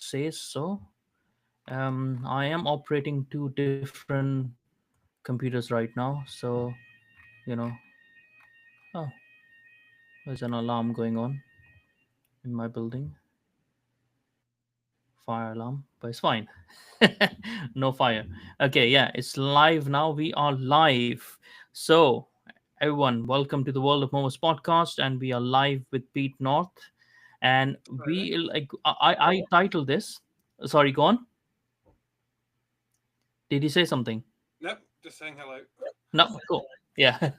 says so. I am operating two different computers right now, so you know, oh, there's an alarm going on in my building, fire alarm, but it's fine. No fire. Okay, yeah, it's live now. We are live. So, everyone, welcome to the World of Momos podcast, and we are live with Pete North. And Right there. we like I titled this. Sorry, go on. Did you say something? Nope, just saying hello. No, cool. Yeah,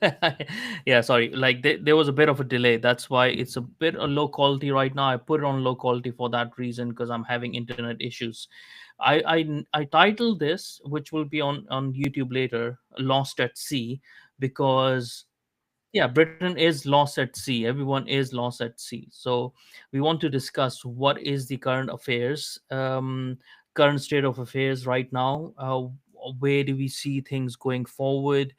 yeah. Sorry, like there was a bit of a delay. That's why it's a bit of low quality right now. I put it on low quality for that reason because I'm having internet issues. I titled this, which will be on YouTube later, "Lost at Sea," because yeah, Britain is lost at sea. Everyone is lost at sea. So we want to discuss what is the current affairs, current state of affairs right now. Where do we see things going forward?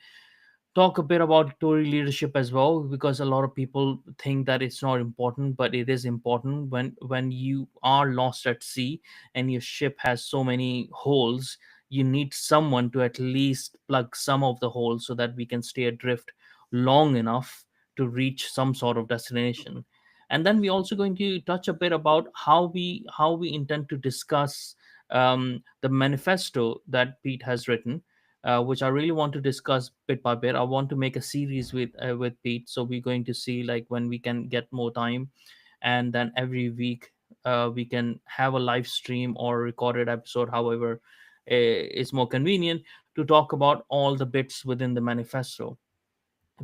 Talk a bit about Tory leadership as well, because a lot of people think that it's not important, but it is important. When you are lost at sea and your ship has so many holes, you need someone to at least plug some of the holes so that we can stay adrift long enough to reach some sort of destination. And then we're also going to touch a bit about how we intend to discuss the manifesto that Pete has written, which I really want to discuss bit by bit. I want to make a series with Pete, so we're going to see like when we can get more time, and then every week we can have a live stream or recorded episode, however is more convenient, to talk about all the bits within the manifesto,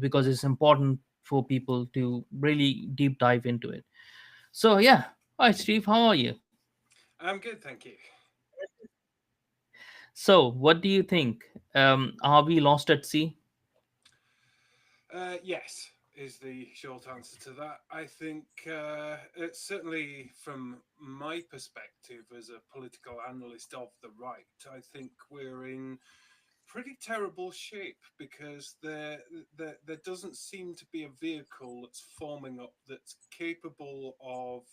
because it's important for people to really deep dive into it. So yeah, hi Steve, how are you? I'm good, thank you. So what do you think? Are we lost at sea? Yes, is the short answer to that. I think it's certainly from my perspective as a political analyst of the right, I think we're in pretty terrible shape because there doesn't seem to be a vehicle that's forming up that's capable of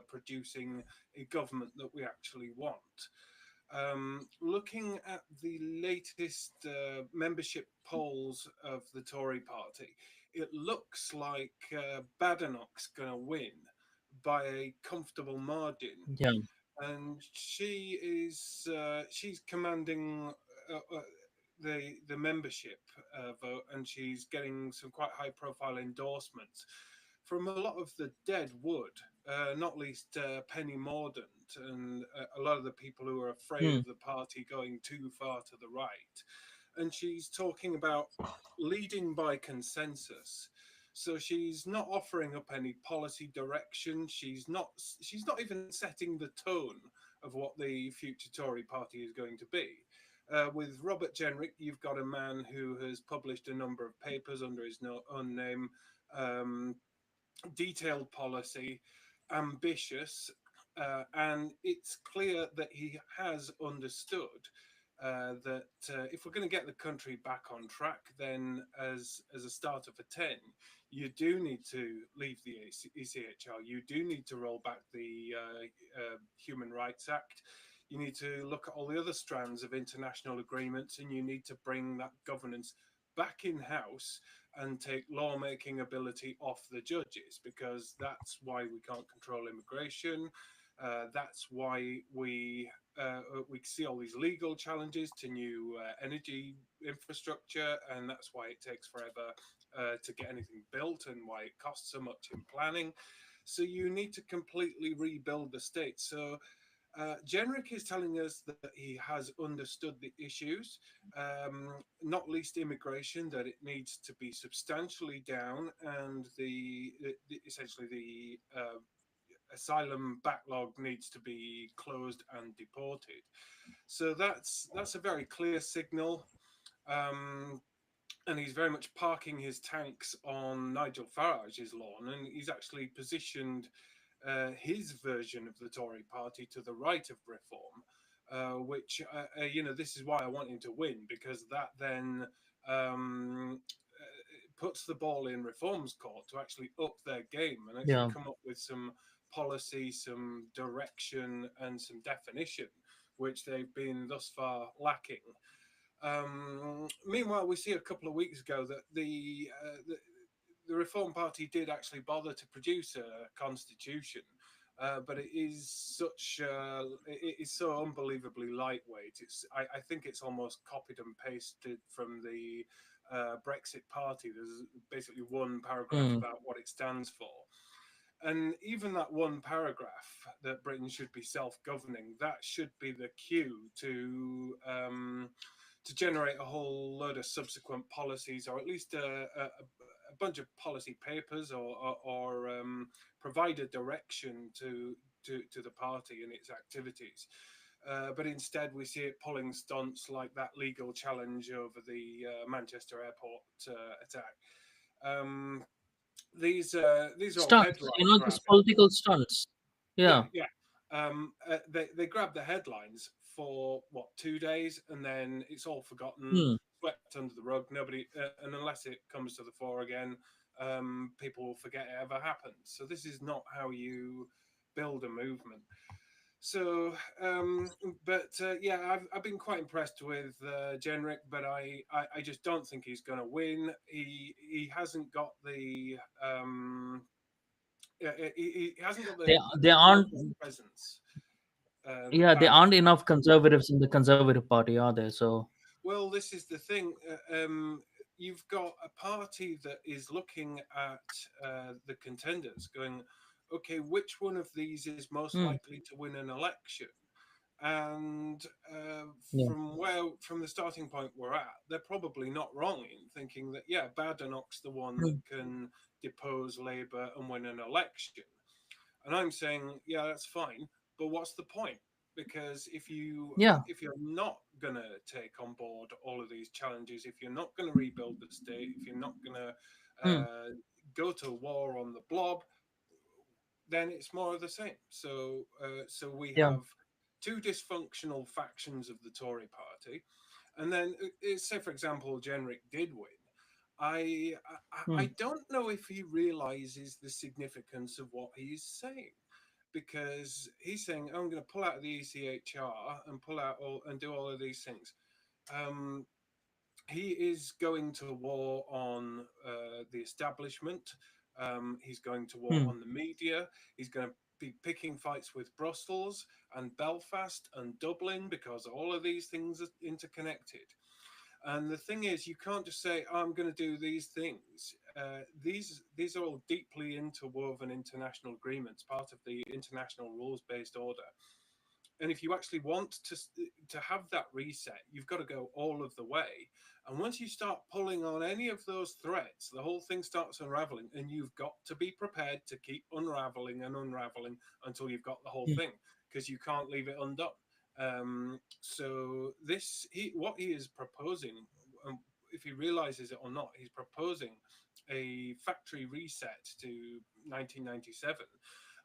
producing a government that we actually want. Looking at the latest membership polls of the Tory party, it looks like Badenoch's going to win by a comfortable margin, Yeah. and she's commanding the membership vote, and she's getting some quite high profile endorsements from a lot of the dead wood, not least Penny Mordaunt and a lot of the people who are afraid Hmm. of the party going too far to the right. And she's talking about leading by consensus. So she's not offering up any policy direction. She's not even setting the tone of what the future Tory party is going to be. With Robert Jenrick, you've got a man who has published a number of papers under his own name, um, detailed policy, ambitious, and it's clear that he has understood that if we're going to get the country back on track, then as a starter for 10, you do need to leave the ECHR. You do need to roll back the Human Rights Act. You need to look at all the other strands of international agreements, and you need to bring that governance back in house and take lawmaking ability off the judges, because that's why we can't control immigration. That's why we see all these legal challenges to new energy infrastructure, and that's why it takes forever to get anything built, and why it costs so much in planning. So you need to completely rebuild the state. So Jenrick is telling us that he has understood the issues, not least immigration, that it needs to be substantially down, and essentially the asylum backlog needs to be closed and deported. So that's a very clear signal. Um, and he's very much parking his tanks on Nigel Farage's lawn, and he's actually positioned his version of the Tory party to the right of reform, which this is why I want him to win, because that then puts the ball in reform's court to actually up their game and actually Yeah. come up with some policy, some direction, and some definition, which they've been thus far lacking. Meanwhile, we see a couple of weeks ago that the Reform Party did actually bother to produce a constitution, but it is it is so unbelievably lightweight. I think it's almost copied and pasted from the Brexit Party. There's basically one paragraph Mm. about what it stands for. And even that one paragraph that Britain should be self-governing, that should be the cue to generate a whole load of subsequent policies, or at least a bunch of policy papers, or provide a direction to the party and its activities. But instead, we see it pulling stunts like that legal challenge over the Manchester airport attack. Um, these are all Stunts, headline these grabbing. political stunts. Yeah, Yeah. yeah. They grab the headlines for what, 2 days, and then it's all forgotten, Hmm. swept under the rug. Nobody, and unless it comes to the fore again, people will forget it ever happened. So this is not how you build a movement. So, but yeah, I've been quite impressed with Jenrick, but I just don't think he's going to win. He hasn't got the he hasn't got They the aren't. local presence Yeah, they that. aren't enough conservatives in the Conservative Party, are there? So. Well, this is the thing. You've got a party that is looking at the contenders, going, okay, which one of these is most Hmm. likely to win an election? And Yeah. from the starting point we're at, they're probably not wrong in thinking that, yeah, Badenoch's the one that Hmm. can depose Labour and win an election. And I'm saying, yeah, that's fine, but what's the point? Because Yeah. if you're not going to take on board all of these challenges, if you're not going to rebuild the state, if you're not going to Hmm. go to war on the blob, then it's more of the same. So we Yeah. have two dysfunctional factions of the Tory party, and then say, for example, Jenrick did win. I Hmm. don't know if he realizes the significance of what he's saying, because he's saying, "Oh, I'm going to pull out of the ECHR and pull out all and do all of these things." Um, he is going to war on the establishment. He's going to war Hmm. on the media. He's going to be picking fights with Brussels and Belfast and Dublin, because all of these things are interconnected. And the thing is, you can't just say, oh, "I'm going to do these things." These are all deeply interwoven international agreements, part of the international rules-based order. And if you actually want to have that reset, you've got to go all of the way. And once you start pulling on any of those threads, the whole thing starts unraveling, and you've got to be prepared to keep unraveling and unraveling until you've got the whole Hmm. thing, because you can't leave it undone. So what he is proposing, if he realizes it or not, he's proposing a factory reset to 1997.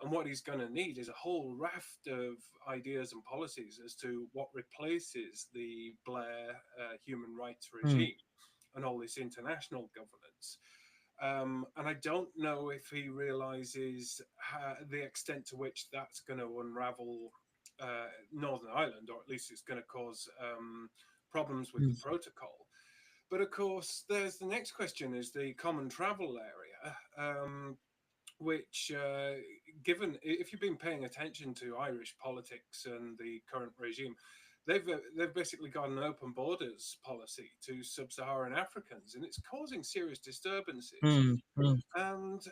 And what he's going to need is a whole raft of ideas and policies as to what replaces the Blair human rights Hmm. regime and all this international governance. And I don't know if he realizes the extent to which that's going to unravel Northern Ireland, or at least it's going to cause problems with Hmm. the protocol. But of course, there's the next question: is the common travel area. Which, given if you've been paying attention to Irish politics and the current regime, they've basically got an open borders policy to sub-Saharan Africans, and it's causing serious disturbances. Hmm. Hmm. And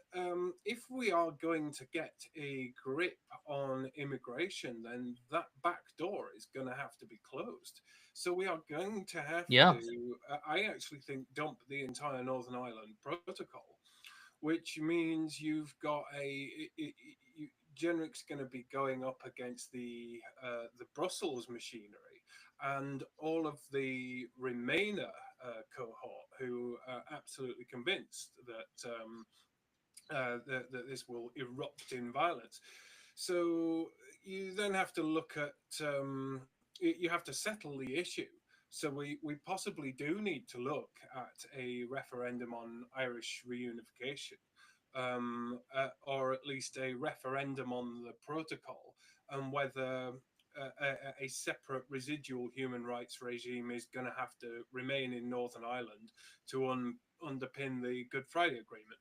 if we are going to get a grip on immigration, then that back door is going to have to be closed. So we are going to have Yeah. to, I actually think, dump the entire Northern Ireland Protocol, which means you've got Genric's going to be going up against the Brussels machinery and all of the Remainer cohort, who are absolutely convinced that this will erupt in violence. So you then have to look at you have to settle the issue. So we possibly do need to look at a referendum on Irish reunification, or at least a referendum on the protocol, and whether a separate residual human rights regime is going to have to remain in Northern Ireland to underpin the Good Friday Agreement.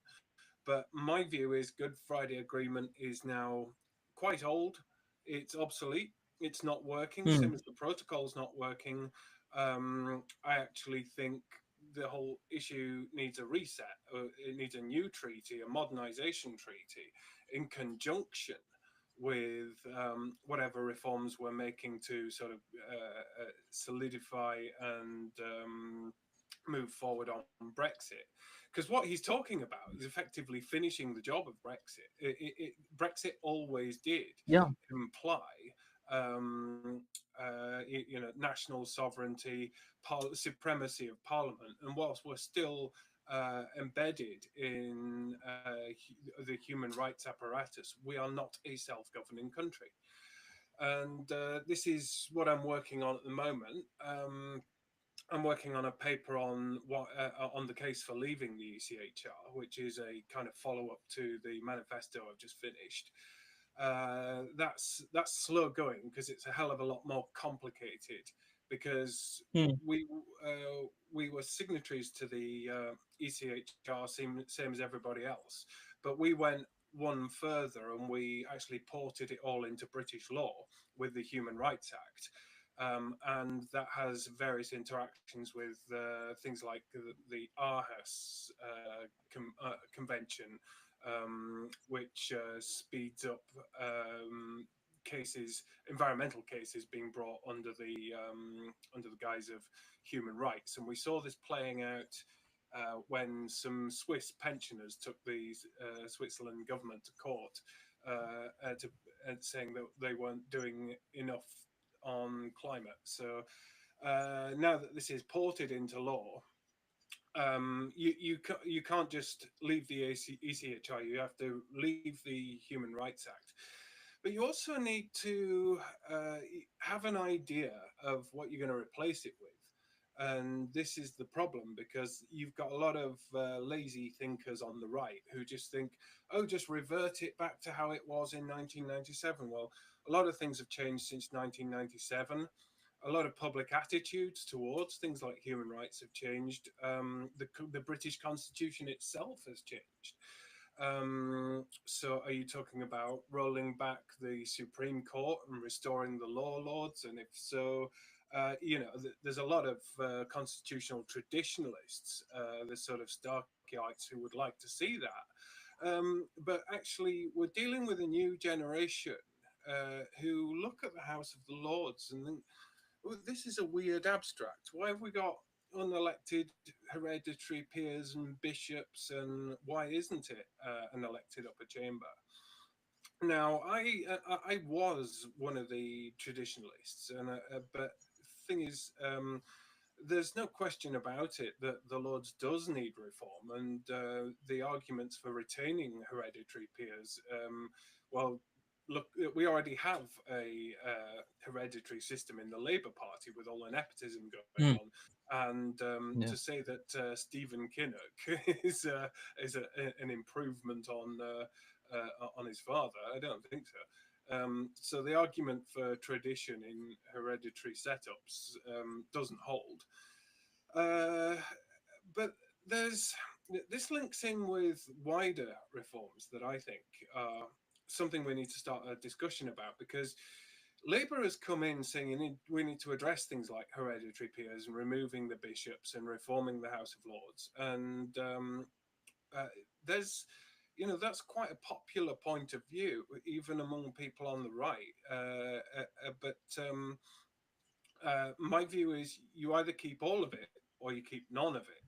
But my view is Good Friday Agreement is now quite old. It's obsolete. It's not working. Hmm. Same as the protocol's not working. I actually think the whole issue needs a reset. It needs a new treaty, a modernization treaty, in conjunction with whatever reforms we're making to sort of solidify and move forward on Brexit. Because what he's talking about is effectively finishing the job of Brexit. Brexit always did Yeah. imply national sovereignty, supremacy of parliament. And whilst we're still embedded in the human rights apparatus, we are not a self-governing country. And this is what I'm working on at the moment. I'm working on a paper on the case for leaving the ECHR, which is a kind of follow-up to the manifesto I've just finished. That's slow going because it's a hell of a lot more complicated. Because Hmm. we were signatories to the ECHR, same as everybody else, but we went one further and we actually ported it all into British law with the Human Rights Act. And that has various interactions with things like the Aarhus Convention, which speeds up environmental cases being brought under the guise of human rights. And we saw this playing out when some Swiss pensioners took the Switzerland government to court, saying that they weren't doing enough on climate. So now that this is ported into law, you can't just leave the ECHR. You have to leave the Human Rights Act, but you also need to have an idea of what you're going to replace it with. And this is the problem, because you've got a lot of lazy thinkers on the right who just think, oh, just revert it back to how it was in 1997. Well, a lot of things have changed since 1997. A lot of public attitudes towards things like human rights have changed. The British Constitution itself has changed. So are you talking about rolling back the Supreme Court and restoring the law lords? And if so, there's a lot of constitutional traditionalists, the sort of Starkites, who would like to see that. But actually, we're dealing with a new generation who look at the House of the Lords and think, well, this is a weird abstract. Why have we got unelected hereditary peers and bishops, and why isn't it an elected upper chamber? Now, I was one of the traditionalists, and but the thing is, there's no question about it that the Lords does need reform, and the arguments for retaining hereditary peers, well, look, we already have a hereditary system in the Labour Party with all the nepotism going Hmm. on, and Yeah. to say that Stephen Kinnock is an improvement on his father, I don't think so. So the argument for tradition in hereditary setups doesn't hold. But this links in with wider reforms that I think are something we need to start a discussion about, because Labour has come in saying we need to address things like hereditary peers and removing the bishops and reforming the House of Lords. And there's, that's quite a popular point of view, even among people on the right. But my view is you either keep all of it or you keep none of it.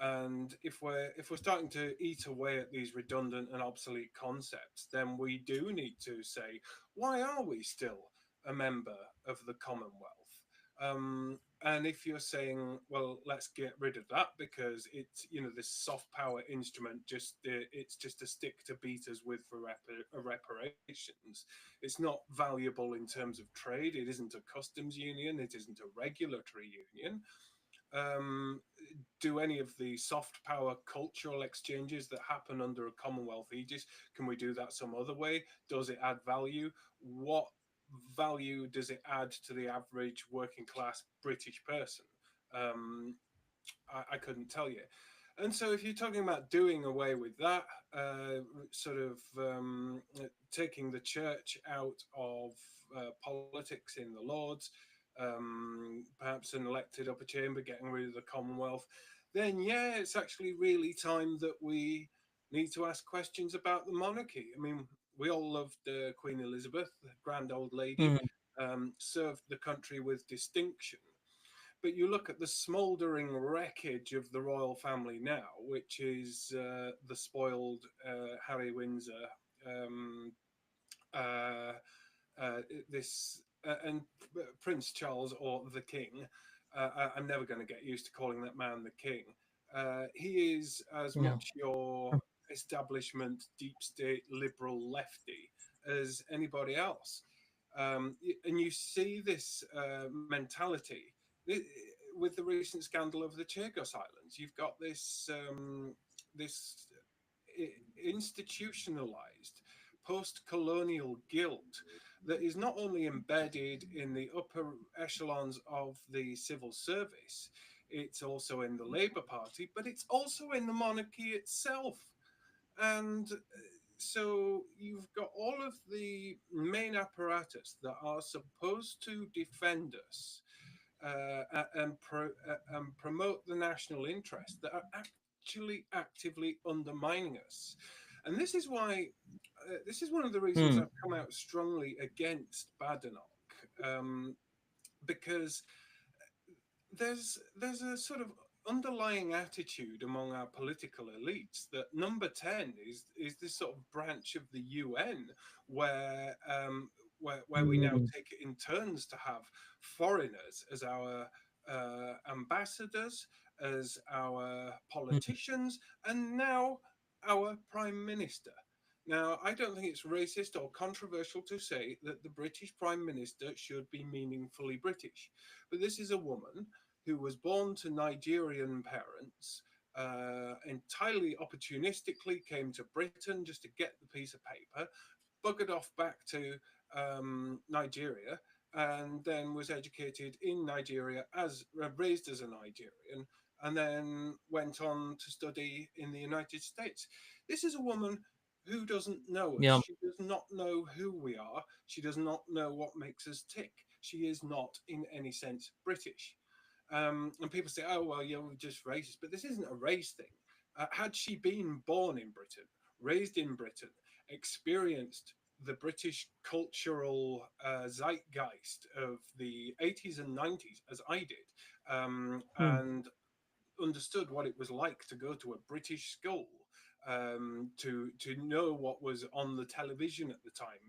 And if we're starting to eat away at these redundant and obsolete concepts, then we do need to say, why are we still a member of the Commonwealth? And if you're saying, well, let's get rid of that because it's, this soft power instrument, it's just a stick to beat us with for reparations. It's not valuable in terms of trade. It isn't a customs union. It isn't a regulatory union. um, do any of the soft power cultural exchanges that happen under a Commonwealth aegis? Can we do that some other way? Does it add value? What value does it add to the average working class British person? Um, I couldn't tell you. And so, if you're talking about doing away with that, sort of taking the church out of politics in the Lords, perhaps an elected upper chamber, getting rid of the Commonwealth, then yeah, it's actually really time that we need to ask questions about the monarchy. I mean, we all loved Queen Elizabeth, the grand old lady, Mm. served the country with distinction. But you look at the smouldering wreckage of the royal family now, which is the spoiled Harry Windsor, um, uh, this and Prince Charles, or the King. I'm never going to get used to calling that man the King. He is as Yeah. much your establishment, deep state, liberal lefty as anybody else. And you see this mentality with the recent scandal of the Chagos Islands. You've got this institutionalized post-colonial guilt that is not only embedded in the upper echelons of the civil service, it's also in the Labour Party, but it's also in the monarchy itself. And so you've got all of the main apparatus that are supposed to defend us and promote the national interest that are actually actively undermining us. And this is one of the reasons Mm. I've come out strongly against Badenoch, because there's a sort of underlying attitude among our political elites that number 10 is this sort of branch of the UN where where we now Mm. take it in turns to have foreigners as our ambassadors, as our Mm. politicians, and now our prime minister. Now, I don't think it's racist or controversial to say that the British prime minister should be meaningfully British, but this is a woman who was born to Nigerian parents, entirely opportunistically came to Britain just to get the piece of paper, buggered off back to Nigeria, and then was educated in Nigeria, as raised as a Nigerian, and then went on to study in the United States. This is a woman who doesn't know us. Yeah. She does not know who we are. She does not know what makes us tick. She is not, in any sense, British. And people say, "Oh well, you're just racist," but this isn't a race thing. Had she been born in Britain, raised in Britain, experienced the British cultural zeitgeist of the 80s and 90s, as I did, Mm. and understood what it was like to go to a British school, to know what was on the television at the time,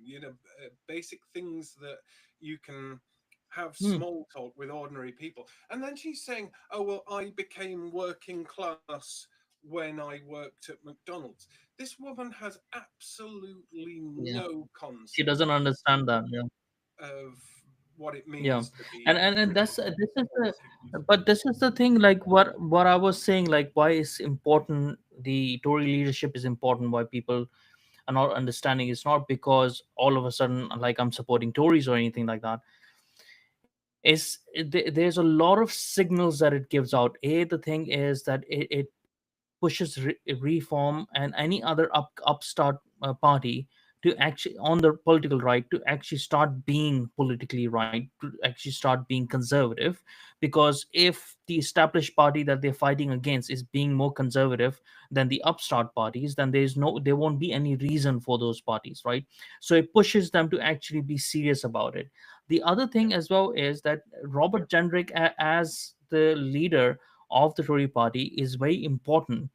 basic things that you can have Mm. small talk with ordinary people. And then she's saying, "Oh well, I became working class when I worked at McDonald's." This woman has absolutely Yeah. no She concept doesn't understand that. Yeah. of what it Yeah. means to and be and, and British. that's this is the but this is the thing, like what I was saying, like why is important, the Tory leadership is important, why people are not understanding. It's not because all of a sudden like I'm supporting Tories or anything like that. There's a lot of signals that it gives out. The thing is that it pushes reform and any other upstart party to actually, on the political right, to actually start being politically right, to actually start being conservative. Because if the established party that they're fighting against is being more conservative than the upstart parties, then there won't be any reason for those parties, right? So it pushes them to actually be serious about it. The other Yeah, thing as well is that Robert Jenrick, as the leader of the Tory party, is very important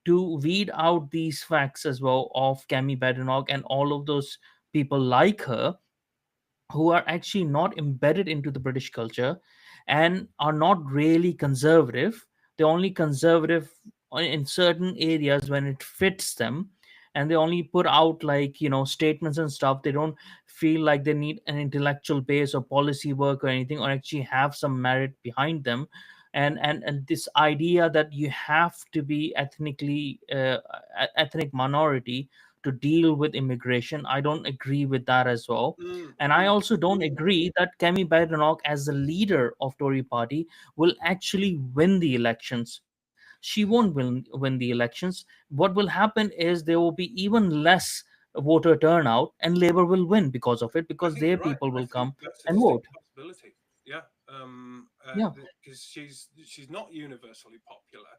to weed out these facts as well of Cami Badenoch and all of those people like her who are actually not embedded into the British culture and are not really conservative. They're only conservative in certain areas when it fits them. And they only put out, like, statements and stuff. They don't feel like they need an intellectual base or policy work or anything, or actually have some merit behind them. and this idea that you have to be ethnic minority to deal with immigration. I don't agree with that as well. Mm, And I mm. also don't agree that Kemi Badenoch, as the leader of Tory party, will actually win the elections. She won't win the elections. What will happen is there will be even less voter turnout, and Labour will win because of it, I because think their you're right. people I will think come that's a and distinct vote. possibility. Yeah, Yeah. because she's not universally popular,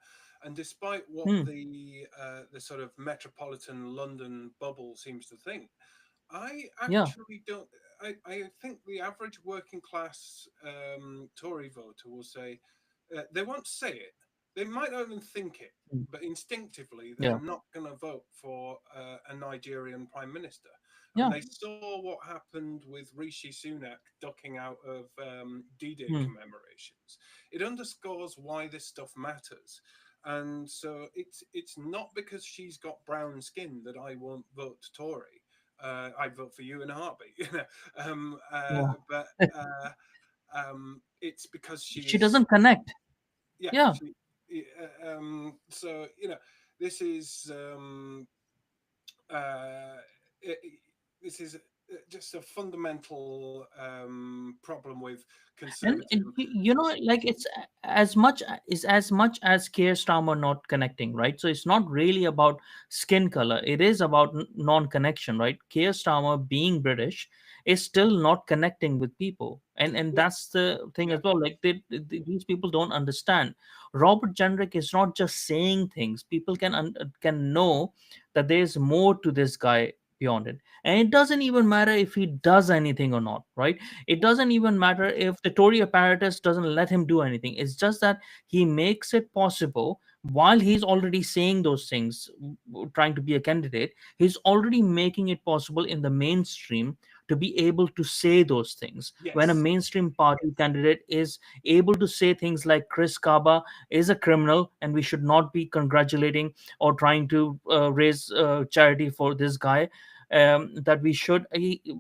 and despite what Hmm. the sort of metropolitan London bubble seems to think, I Yeah. actually don't. I think the average working class Tory voter will say they won't say it. They might not even think it, Hmm. but instinctively they're Yeah. not going to vote for a Nigerian prime minister. And Yeah. they saw what happened with Rishi Sunak ducking out of D-Day Hmm. commemorations. It underscores why this stuff matters. And so it's not because she's got brown skin that I won't vote Tory. I'd vote for you in a heartbeat, you know. Yeah. But it's because She she's, doesn't connect. yeah. Yeah. So this is uh, it, this is just a fundamental problem with And conservatism. like it's as much is as much as Keir Starmer not connecting, right? So it's not really about skin color. It is about non-connection, right? Keir Starmer, being British, is still not connecting with people, and Yeah, that's the thing yeah, as well. Like these people don't understand. Robert Jenrick is not just saying things. People can know that there's more to this guy beyond it, and it doesn't even matter if he does anything or not, right? It doesn't even matter if the Tory apparatus doesn't let him do anything. It's just that he makes it possible while he's already saying those things, trying to be a candidate. He's already making it possible in the mainstream to be able to say those things. When a yes, mainstream party candidate is able to say things like Chris Kaba is a criminal and we should not be congratulating or trying to raise charity for this guy, that we should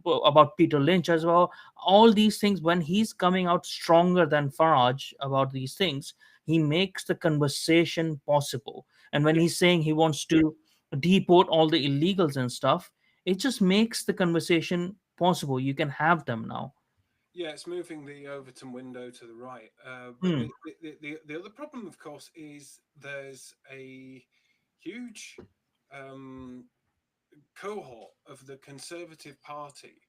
about Peter Lynch as well. All these things, when he's coming out stronger than Farage about these things, he makes the conversation possible. And when he's yes. saying he wants to deport all the illegals and stuff, it just makes the conversation possible. You can have them now. Yeah, it's moving the Overton window to the right. But Hmm. the other problem, of course, is there's a huge um, cohort of the Conservative Party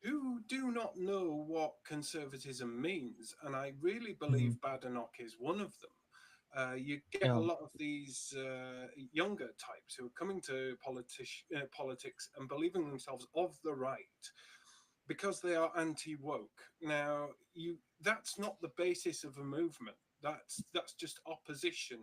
who do not know what conservatism means. And I really Hmm. believe Badenoch is one of them. You get a Yeah. lot of these younger types who are coming to politics and believing themselves of the right because they are anti-woke. Now, you that's not the basis of a movement. That's just opposition.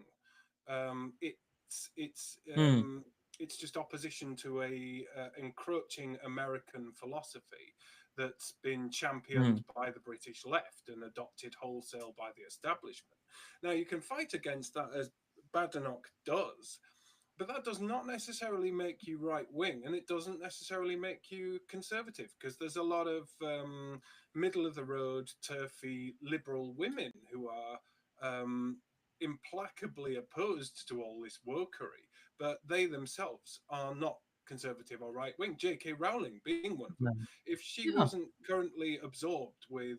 Hmm. It's just opposition to a encroaching American philosophy that's been Hmm. championed by the British left and adopted wholesale by the establishment. Now, you can fight against that as Badenoch does, but that does not necessarily make you right wing, and it doesn't necessarily make you conservative, because there's a lot of middle of the road, turfy liberal women who are implacably opposed to all this wokery, but they themselves are not conservative or right wing. J.K. Rowling being one of them. Yeah. If she Yeah. wasn't currently absorbed with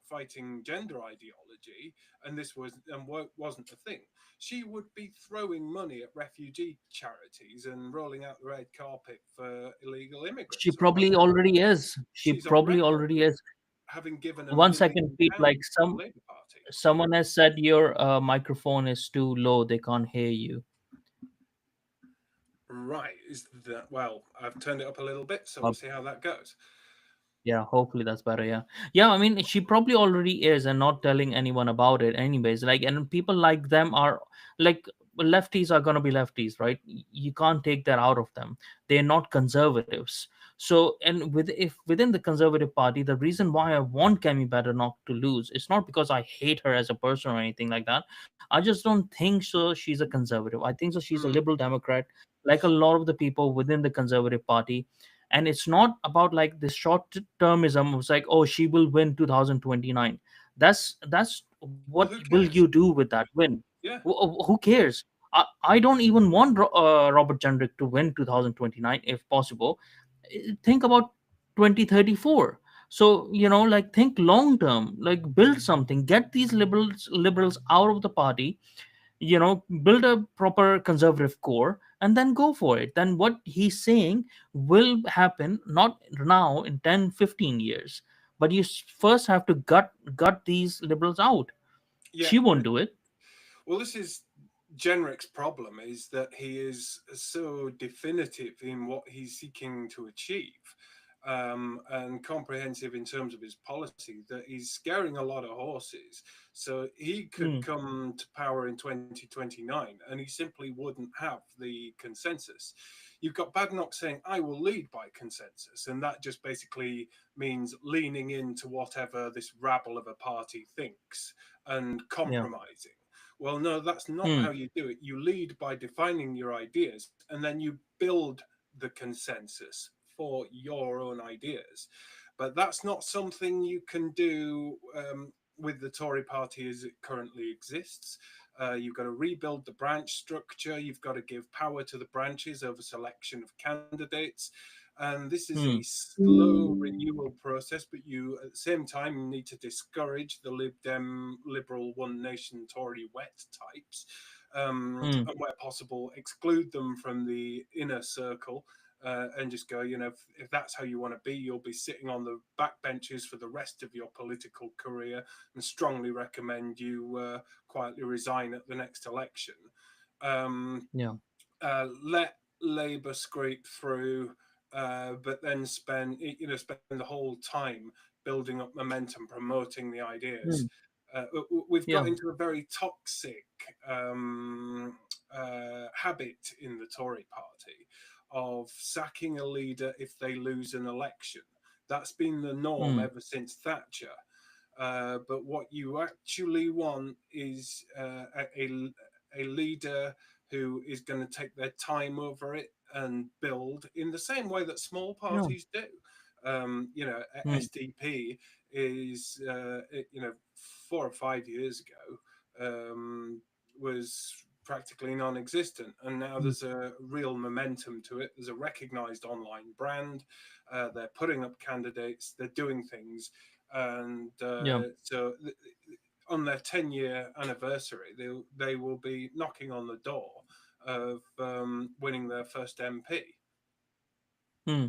fighting gender ideology, and this wasn't a thing, she would be throwing money at refugee charities and rolling out the red carpet for illegal She immigrants. probably already is. She She's probably already already is. having given a One million second, Pete. Like pounds to the Labour Party. someone has said your microphone is too low. They can't hear you. Right? Is that well? I've turned it up a little bit, so Uh, we'll see how that goes. Yeah, hopefully that's better. Yeah. Yeah, I mean, she probably already is and not telling anyone about it anyways. Like, and people like them are like, lefties are going to be lefties, right? You can't take that out of them. They're not conservatives. So, and with if within the Conservative Party, the reason why I want Kemi Badenoch to lose, it's not because I hate her as a person or anything like that. I just don't think so she's a conservative. I think so she's a Mm, liberal Democrat, like a lot of the people within the Conservative Party. And it's not about like this short termism. It's like, oh, she will win 2029. That's Well, what who will cares? you do with that win? Yeah, Who cares? I don't even want Robert Jendrik to win 2029 if possible. Think about 2034. So, like, think long term, like build something, get these liberals out of the party, build a proper conservative core, and then go for it. Then what he's saying will happen, not now, in 10, 15 years, but you first have to gut these liberals out. yeah. She won't do it. Well, this is Genric's problem, is that he is so definitive in what he's seeking to achieve, and comprehensive in terms of his policy, that he's scaring a lot of horses. So he could Hmm. come to power in 2029 and he simply wouldn't have the consensus. You've got Badenoch saying, I will lead by consensus. And that just basically means leaning into whatever this rabble of a party thinks and Yeah. compromising. Well, no, that's not Hmm. how you do it. You lead by defining your ideas and then you build the consensus for your own ideas. But that's not something you can do with the Tory party as it currently exists. You've got to rebuild the branch structure. You've got to give power to the branches over selection of candidates. And this is a Hmm. slow renewal process, but you at the same time need to discourage the Lib Dem, Liberal, One Nation, Tory wet types, Hmm. and where possible, exclude them from the inner circle. And just go, if that's how you want to be, you'll be sitting on the backbenches for the rest of your political career, and strongly recommend you quietly resign at the next election. Um, Yeah. let Labour scrape through, but then spend the whole time building up momentum, promoting the ideas. Hmm. We've got Yeah. into a very toxic habit in the Tory party of sacking a leader if they lose an election. That's been the norm Hmm. ever since Thatcher. But what you actually want is a leader who is going to take their time over it and build in the same way that small Yeah. parties do. Hmm. SDP is, 4 or 5 years ago, was practically non-existent, and now Hmm. there's a real momentum to it. There's a recognized online brand. They're putting up candidates. They're doing things, and Yeah. on their 10-year anniversary, they will be knocking on the door of winning their first MP. Hmm.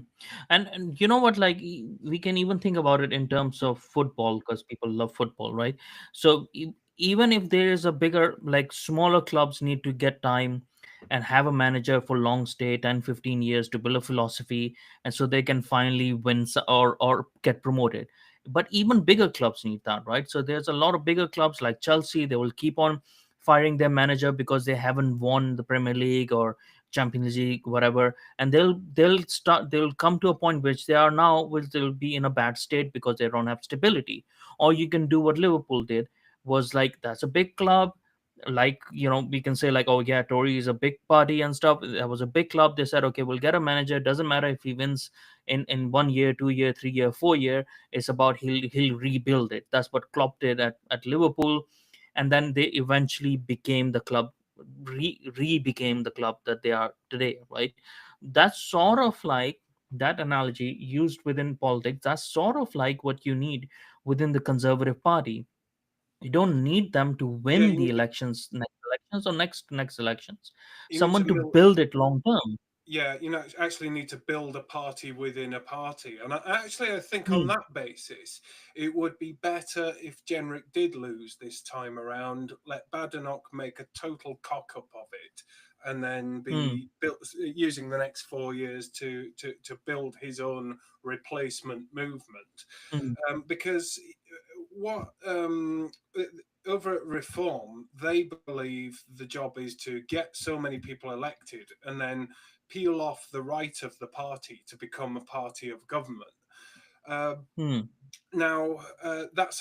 And you know what? Like, we can even think about it in terms of football, because people love football, right? So even if there is a bigger, like, smaller clubs need to get time and have a manager for long stay, 10, 15 years, to build a philosophy, and so they can finally win or get promoted. But even bigger clubs need that, right? So there's a lot of bigger clubs like Chelsea. They will keep on firing their manager because they haven't won the Premier League or Champions League, whatever, and they'll come to a point which they are now, which they'll be in a bad state because they don't have stability. Or you can do what Liverpool did, was like, that's a big club, like, we can say, like, oh yeah, Tory is a big party and stuff. That was a big club. They said, okay, we'll get a manager. Doesn't matter if he wins in 1 year, 2 year, 3 year, 4 year. It's about he'll rebuild it. That's what Klopp did at Liverpool. And then they eventually became the club, re became the club that they are today, right? That's sort of like, that analogy used within politics, that's sort of like what you need within the Conservative Party. You don't need them to Yeah, win the next elections or next elections. you need to Someone to build. build it long term. Yeah, actually need to build a party within a party. And I think on Hmm. that basis, it would be better if Genric did lose this time around, let Badenoch make a total cock up of it, and then Hmm. be built using the next 4 years to build his own replacement movement. Hmm. Because what over at Reform, they believe the job is to get so many people elected and then peel off the right of the party to become a party of government. Uh, Hmm. Now, that's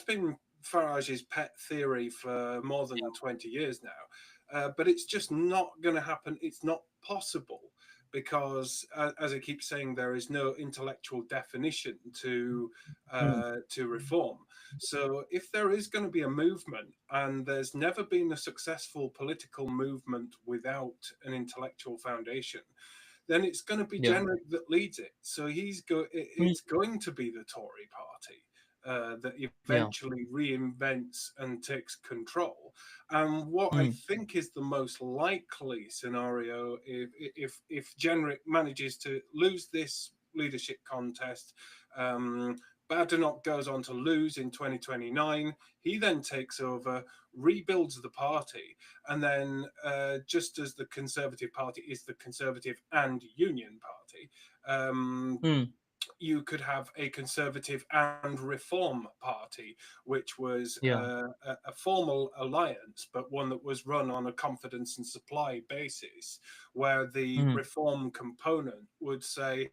been Farage's pet theory for more than Yeah. 20 years now, but it's just not going to happen. It's not possible because, as I keep saying, there is no intellectual definition mm, to reform. So, if there is going to be a movement, and there's never been a successful political movement without an intellectual foundation, then it's going to be yeah, Jenrick that leads it. So mm, it's going to be the Tory party that yeah, eventually reinvents and takes control. And what I mm, think is the most likely scenario, if Jenrick manages to lose this leadership contest, um, Badenoch goes on to lose in 2029. He then takes over, rebuilds the party, and then, just as the Conservative Party is the Conservative and Union Party, mm, you could have a Conservative and Reform Party, which was yeah, a formal alliance, but one that was run on a confidence and supply basis, where the mm, Reform component would say,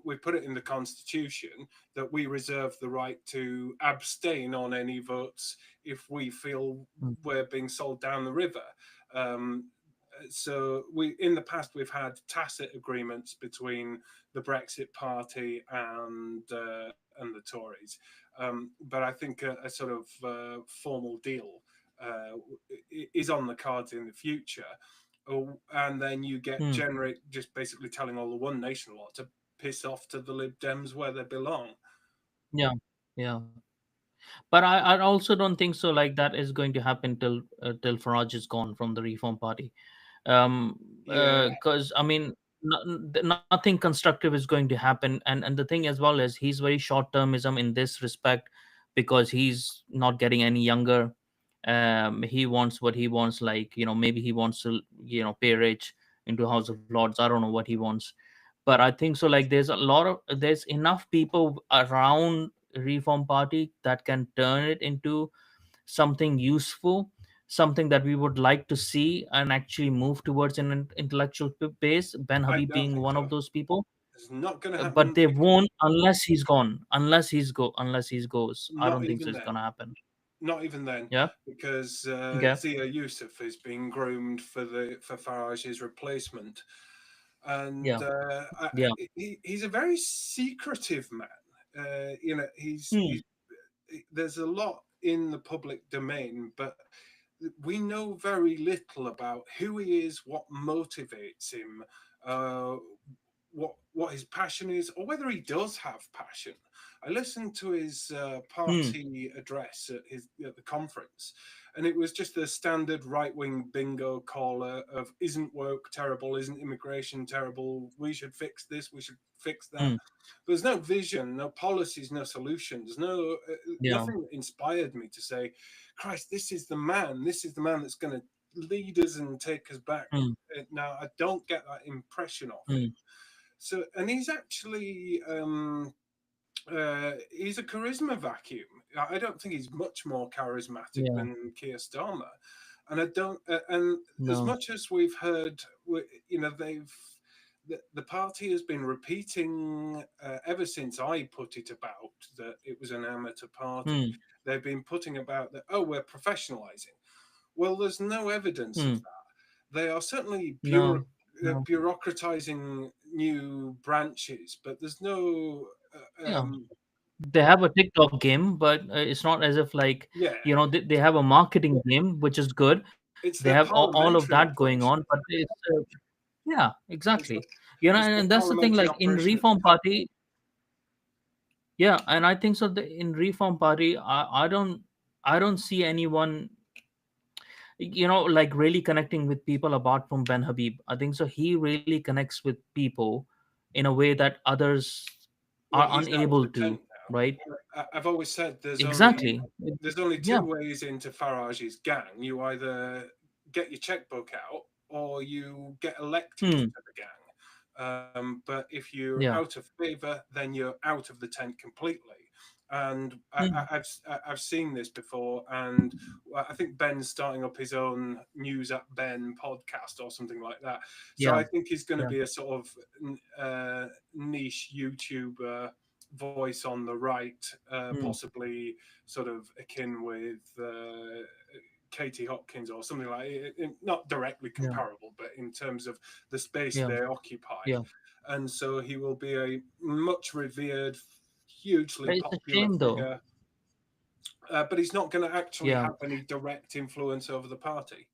we put it in the Constitution that we reserve the right to abstain on any votes if we feel mm, we're being sold down the river. Um, so we in the past we've had tacit agreements between the Brexit Party and the Tories, but I think a sort of formal deal uh, is on the cards in the future. Oh, and then you get mm, Jenrick just basically telling all the One Nation lot to piss off to the Lib Dems where they belong. yeah, yeah. But I also don't think so. Like that is going to happen till Farage is gone from the Reform Party. Um, Yeah, because I mean, nothing constructive is going to happen. And the thing as well is he's very short termism in this respect because he's not getting any younger. He wants what he wants. Like maybe he wants to peerage into House of Lords. I don't know what he wants, but I think so. Like there's enough people around Reform Party that can turn it into something useful, something that we would like to see and actually move towards an intellectual base. Ben I Habib don't being think one of so. those people. It's not going to But happen. they won't unless he's gone. Unless he goes. I Not don't think so even it's then. gonna happen. Not even then, Yeah. because Okay. Zia Yusuf is being groomed for Farage's replacement, and Yeah. Yeah. he's a very secretive man. Hmm. There's a lot in the public domain, but we know very little about who he is, what motivates him, uh, what his passion is, or whether he does have passion. I listened to his Hmm. party address at the conference, and it was just the standard right wing bingo caller of "isn't woke terrible, isn't immigration terrible, we should fix this, we should fix that." Hmm. There's no vision, no policies, no solutions, Yeah. nothing that inspired me to say, "Christ, this is the man. This is the man that's going to lead us and take us back." Hmm. Now, I don't get that impression of him. Hmm. So, and he's actually he's a charisma vacuum. I don't think he's much more charismatic Yeah. than Keir Starmer, and I don't. And as No. much as we've heard, they've the party has been repeating ever since I put it about that it was an amateur party. Hmm. They've been putting about that. Oh, we're professionalizing. Well, there's no evidence of Hmm. that. They are certainly No. No. bureaucratizing new branches, but there's no. Yeah. They have a TikTok game, but it's not as if like Yeah, they have a marketing game, which is good. it's They their have all of parliamentary that going approach on, to but it's yeah, It's the exactly. it's the And that's the thing. parliamentary Like in operation at the Reform top. Party, yeah, and I think so. In Reform Party, I don't see anyone, like really connecting with people apart from Ben Habib. I think so. He really connects with people in a way that others Well, are he's out of unable the tent to, now. right? I've always said Exactly. there's only Yeah. two ways into Farage's gang. You either get your checkbook out or you get elected to Hmm. the gang. But if you're Yeah. out of favour, then you're out of the tent completely. And Hmm. I've seen this before, and I think Ben's starting up his own News at Ben podcast or something like that. So Yeah. I think he's going to Yeah. be a sort of niche YouTuber voice on the right, Hmm. possibly sort of akin with Katie Hopkins or something like it, not directly Yeah. comparable, but in terms of the space Yeah. they occupy. Yeah. And so he will be a much revered, hugely It's a popular shame though. figure, but he's not going to actually Yeah. have any direct influence over the party.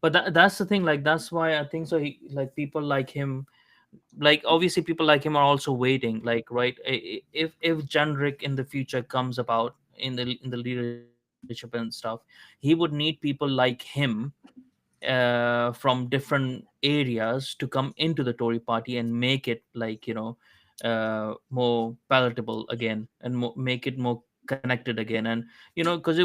But that's the thing. Like that's why I think so. Like people like him, like obviously people like him are also waiting. Like right, if Jenrick in the future comes about in the leadership and stuff, he would need people like him from different areas to come into the Tory party and make it like more palatable again and make it more connected again. And because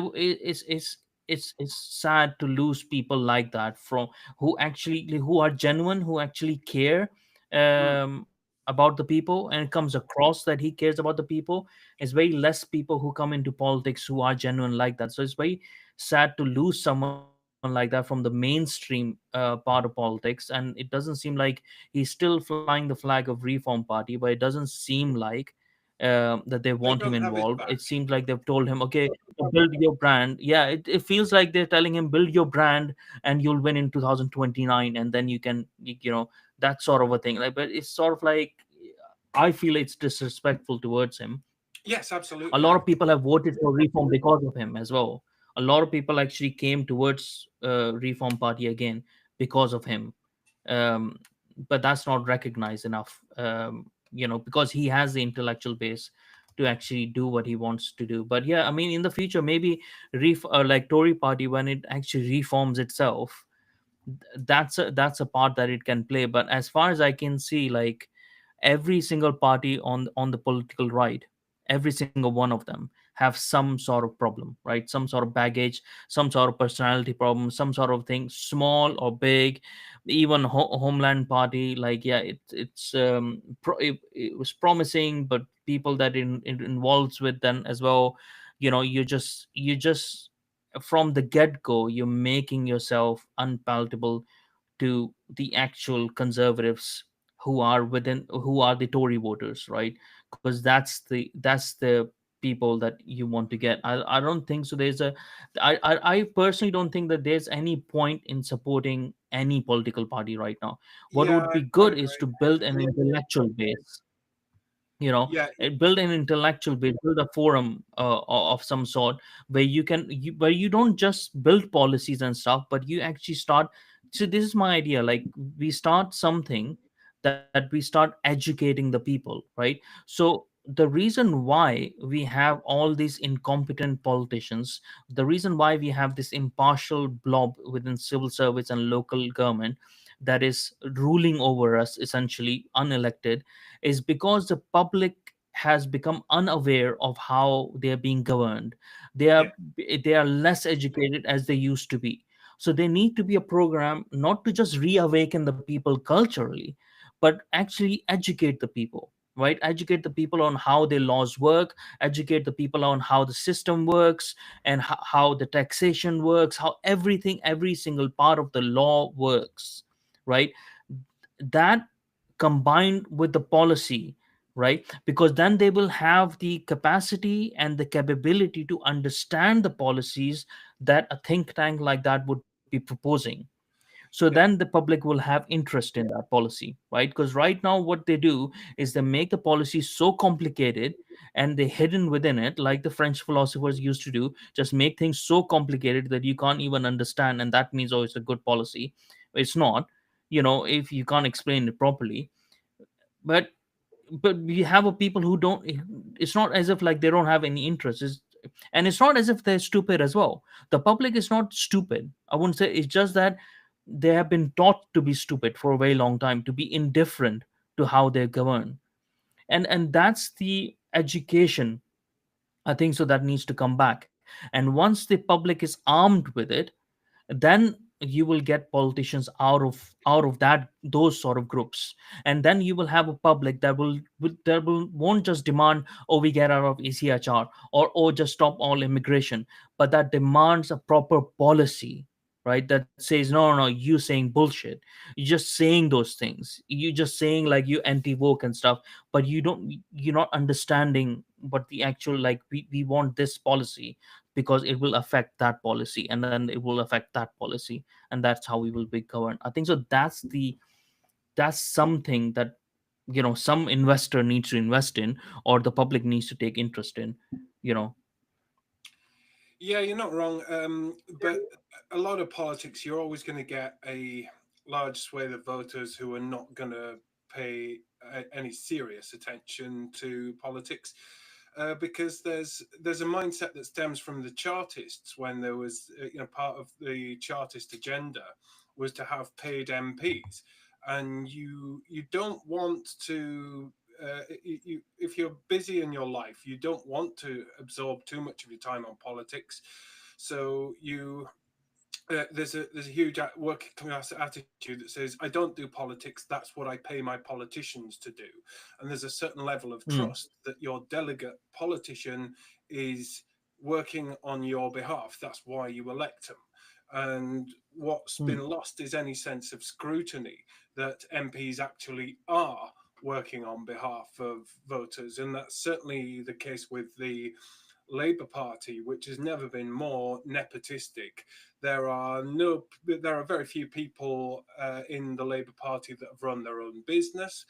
it's sad to lose people like that from who are genuine, who actually care Mm. about the people, and it comes across that he cares about the people. It's very less people who come into politics who are genuine like that. So it's very sad to lose someone like that from the mainstream part of politics. And it doesn't seem like he's still flying the flag of Reform Party, but it doesn't seem like that they want They him don't have his involved. It back. seems like they've told him, okay, build your brand. Yeah, it feels like they're telling him, build your brand and you'll win in 2029, and then you can that sort of a thing. Like, but it's sort of like, I feel it's disrespectful towards him. Yes, A absolutely. lot of people have voted for Reform because of him as well. A lot of people actually came towards Reform Party again because of him. um, but that's not recognized enough, because he has the intellectual base to actually do what he wants to do. But yeah, I mean, in the future, maybe like Tory party, when it actually reforms itself, that's a part that it can play. But as far as I can see, like every single party on the political right, every single one of them have some sort of problem, right? Some sort of baggage, some sort of personality problem, some sort of thing, small or big. Even Homeland Party, like, yeah, it was promising, but people that it involves with them as well, you just from the get-go you're making yourself unpalatable to the actual conservatives who are the Tory voters, right? Because that's the people that you want to get. I don't think so. I personally don't think that there's any point in supporting any political party right now. What Yeah, would be I good is agree. to build an intellectual base, Yeah, build an intellectual base, build a forum of some sort where where you don't just build policies and stuff, but you actually start. So this is my idea, like we start something, that we start educating the people, right? So the reason why we have all these incompetent politicians, the reason why we have this impartial blob within civil service and local government that is ruling over us, essentially unelected, is because the public has become unaware of how they are being governed. They yeah, are they are less educated as they used to be. So there need to be a program not to just reawaken the people culturally, but actually educate the people. Right, educate the people on how their laws work, educate the people on how the system works, and how the taxation works, how every single part of the law works, right? That combined with the policy, right? Because then they will have the capacity and the capability to understand the policies that a think tank like that would be proposing. So then yeah, the public will have interest in that policy, right? Because right now what they do is they make the policy so complicated, and they hidden within it, like the French philosophers used to do, just make things so complicated that you can't even understand, and that means, oh, it's a good policy. It's not, if you can't explain it properly. But but we have a people who don't. It's not as if like they don't have any interest. And it's not as if they're stupid as well. The public is not stupid, I wouldn't say. It's just that they have been taught to be stupid for a very long time, to be indifferent to how they're governed. And that's the education, I think so, that needs to come back. And once the public is armed with it, then you will get politicians out of those sort of groups. And then you will have a public that will won't just demand, oh, we get out of ECHR, or oh, just stop all immigration, but that demands a proper policy, right? That says, no, no, no, you saying bullshit. You're just saying those things. You're just saying like you anti-woke and stuff, but you're not understanding what the actual, like, we want this policy because it will affect that policy, and then it will affect that policy, and that's how we will be governed. I think so. That's something that, some investor needs to invest in, or the public needs to take interest in. You know. Yeah, you're not wrong. But a lot of politics, you're always going to get a large swathe of voters who are not going to pay any serious attention to politics, because there's a mindset that stems from the Chartists when there was, part of the Chartist agenda was to have paid MPs, and you don't want to. If you're busy in your life, you don't want to absorb too much of your time on politics. So there's a huge working class attitude that says, I don't do politics, that's what I pay my politicians to do. And there's a certain level of Mm, trust that your delegate politician is working on your behalf. That's why you elect them. And what's mm, been lost is any sense of scrutiny that MPs actually are working on behalf of voters. And that's certainly the case with the Labour Party, which has never been more nepotistic. There are very few people in the Labour Party that have run their own business.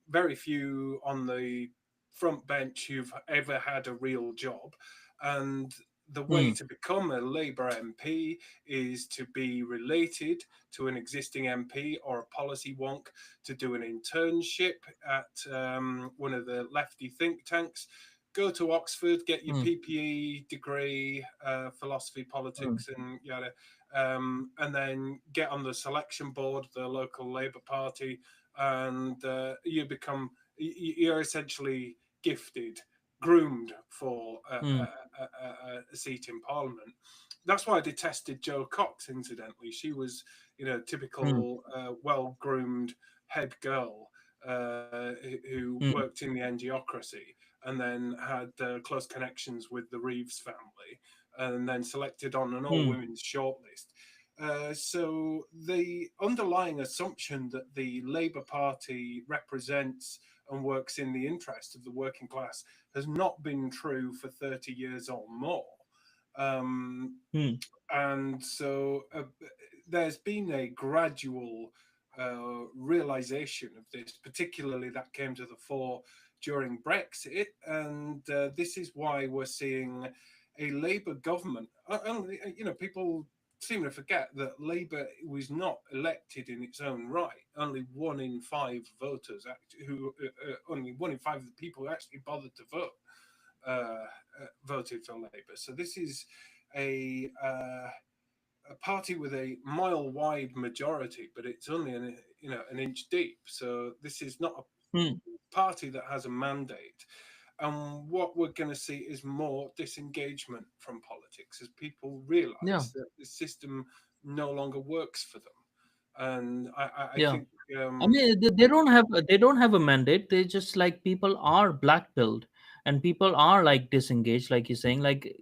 Very few on the front bench who've ever had a real job, and the way mm, to become a Labour MP is to be related to an existing MP or a policy wonk, to do an internship at one of the lefty think tanks, go to Oxford, get your mm, PPE degree, philosophy, mm, politics, and yada, and then get on the selection board of the local Labour Party, and you're essentially gifted, groomed for mm, a seat in Parliament. That's why I detested Jo Cox. Incidentally, she was, mm, typical well-groomed head girl who mm, worked in the NGocracy, and then had close connections with the Reeves family, and then selected on an all mm. women's shortlist. So the underlying assumption that the Labour Party represents and works in the interest of the working class has not been true for 30 years or more. Um, Mm. and so there's been a gradual realization of this, particularly that came to the fore during Brexit, and this is why we're seeing a Labour government. People seem to forget that Labour was not elected in its own right. Only 1 in 5 voters, only 1 in 5 of the people who actually bothered to vote voted for Labour. So this is a a party with a mile-wide majority, but it's only an inch deep. So this is not a Mm. party that has a mandate. And what we're going to see is more disengagement from politics as people Yeah, realise that the system no longer works for them. And I yeah. think, I mean, they don't have a mandate. They just like people are blackpilled, and people are like disengaged, like you're saying. Like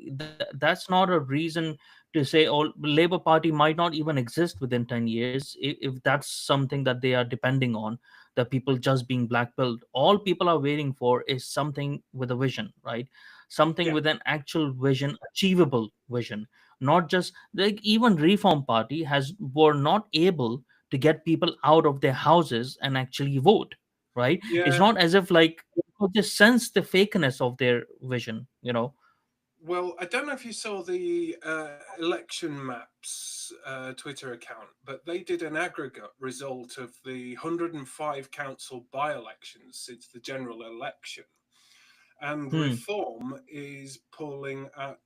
that's not a reason to say, "Oh, Labour Party might not even exist within 10 years." If that's something that they are depending on, the people just being blackpilled. All people are waiting for is something with a vision, right? Something yeah, with an actual vision, achievable vision, not just like even Reform Party has were not able to get people out of their houses and actually vote, right? It's yeah. not as if like people just sense the fakeness of their vision. Well, I don't know if you saw the Election Maps Twitter account, but they did an aggregate result of the 105 council by elections since the general election. And Hmm. Reform is polling at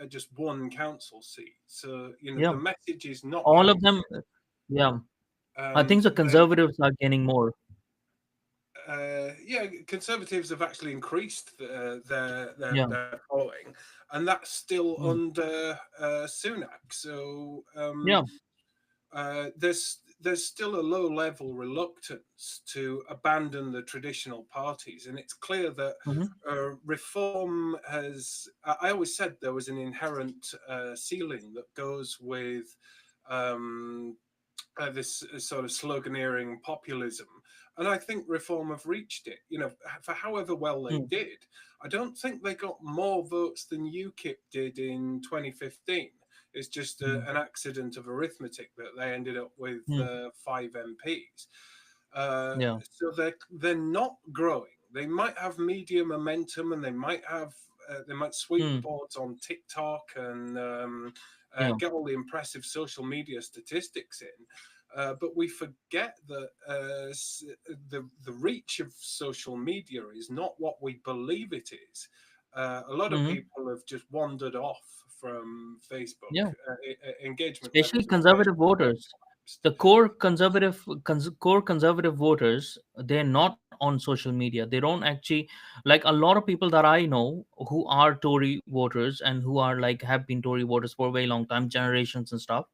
just one council seat. So, the Yeah, message is not all getting of them. through. Yeah, I And think the conservatives are gaining more. yeah, Conservatives have actually increased Yeah. their following, and that's still Hmm. under Sunak. So Yeah. there's still a low level reluctance to abandon the traditional parties, and it's clear that Hmm. reform has. I always said there was an inherent ceiling that goes with. This sort of sloganeering populism. And I think Reform have reached it. For however well they Hmm. did, I don't think they got more votes than UKIP did in 2015. It's just Hmm. an accident of arithmetic that they ended up with Hmm. 5 MPs. Uh, Yeah. so they're not growing. They might have media momentum, and they might sweep the Hmm. boards on TikTok and Yeah. get all the impressive social media statistics in. But we forget that the reach of social media is not what we believe it is. A lot of Hmm. people have just wandered off from Facebook. Yeah. Engagement Especially levels of conservative Facebook have voters. collapsed. The core conservative voters, they're not on social media. They don't actually, like, a lot of people that I know who are Tory voters and who are like have been Tory voters for a very long time, generations and stuff.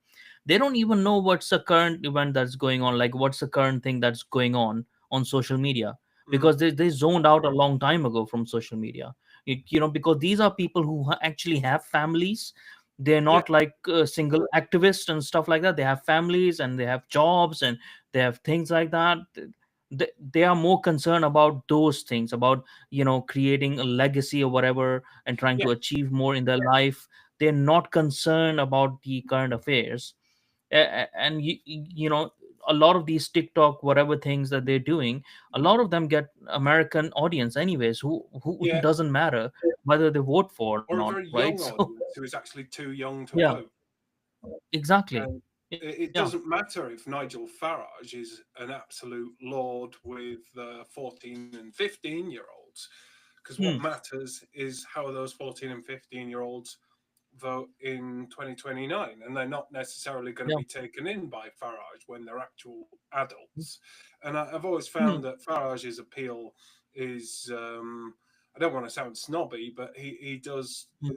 They don't even know what's the current event that's going on, like what's the current thing that's going on social media, Mm. because they zoned out a long time ago from social media. Because these are people who actually have families. They're Yeah, not like single activists and stuff like that. They have families and they have jobs and they have things like that. They are more concerned about those things, about creating a legacy or whatever, and trying yeah, to achieve more in their life. They're not concerned about the current affairs. And a lot of these TikTok whatever things that they're doing, a lot of them get American audience anyways, who yeah. doesn't matter whether they vote for or Or not, a very right? young So audience who is actually too young to yeah, vote. exactly. And it Yeah. doesn't matter if Nigel Farage is an absolute lord with 14 and 15-year-olds, because what Hmm. matters is how those 14 and 15-year-olds vote in 2029. And they're not necessarily going to Yeah. be taken in by Farage when they're actual adults. And I've always Hmm. found that Farage's appeal is, I don't want to sound snobby, but he does. Hmm.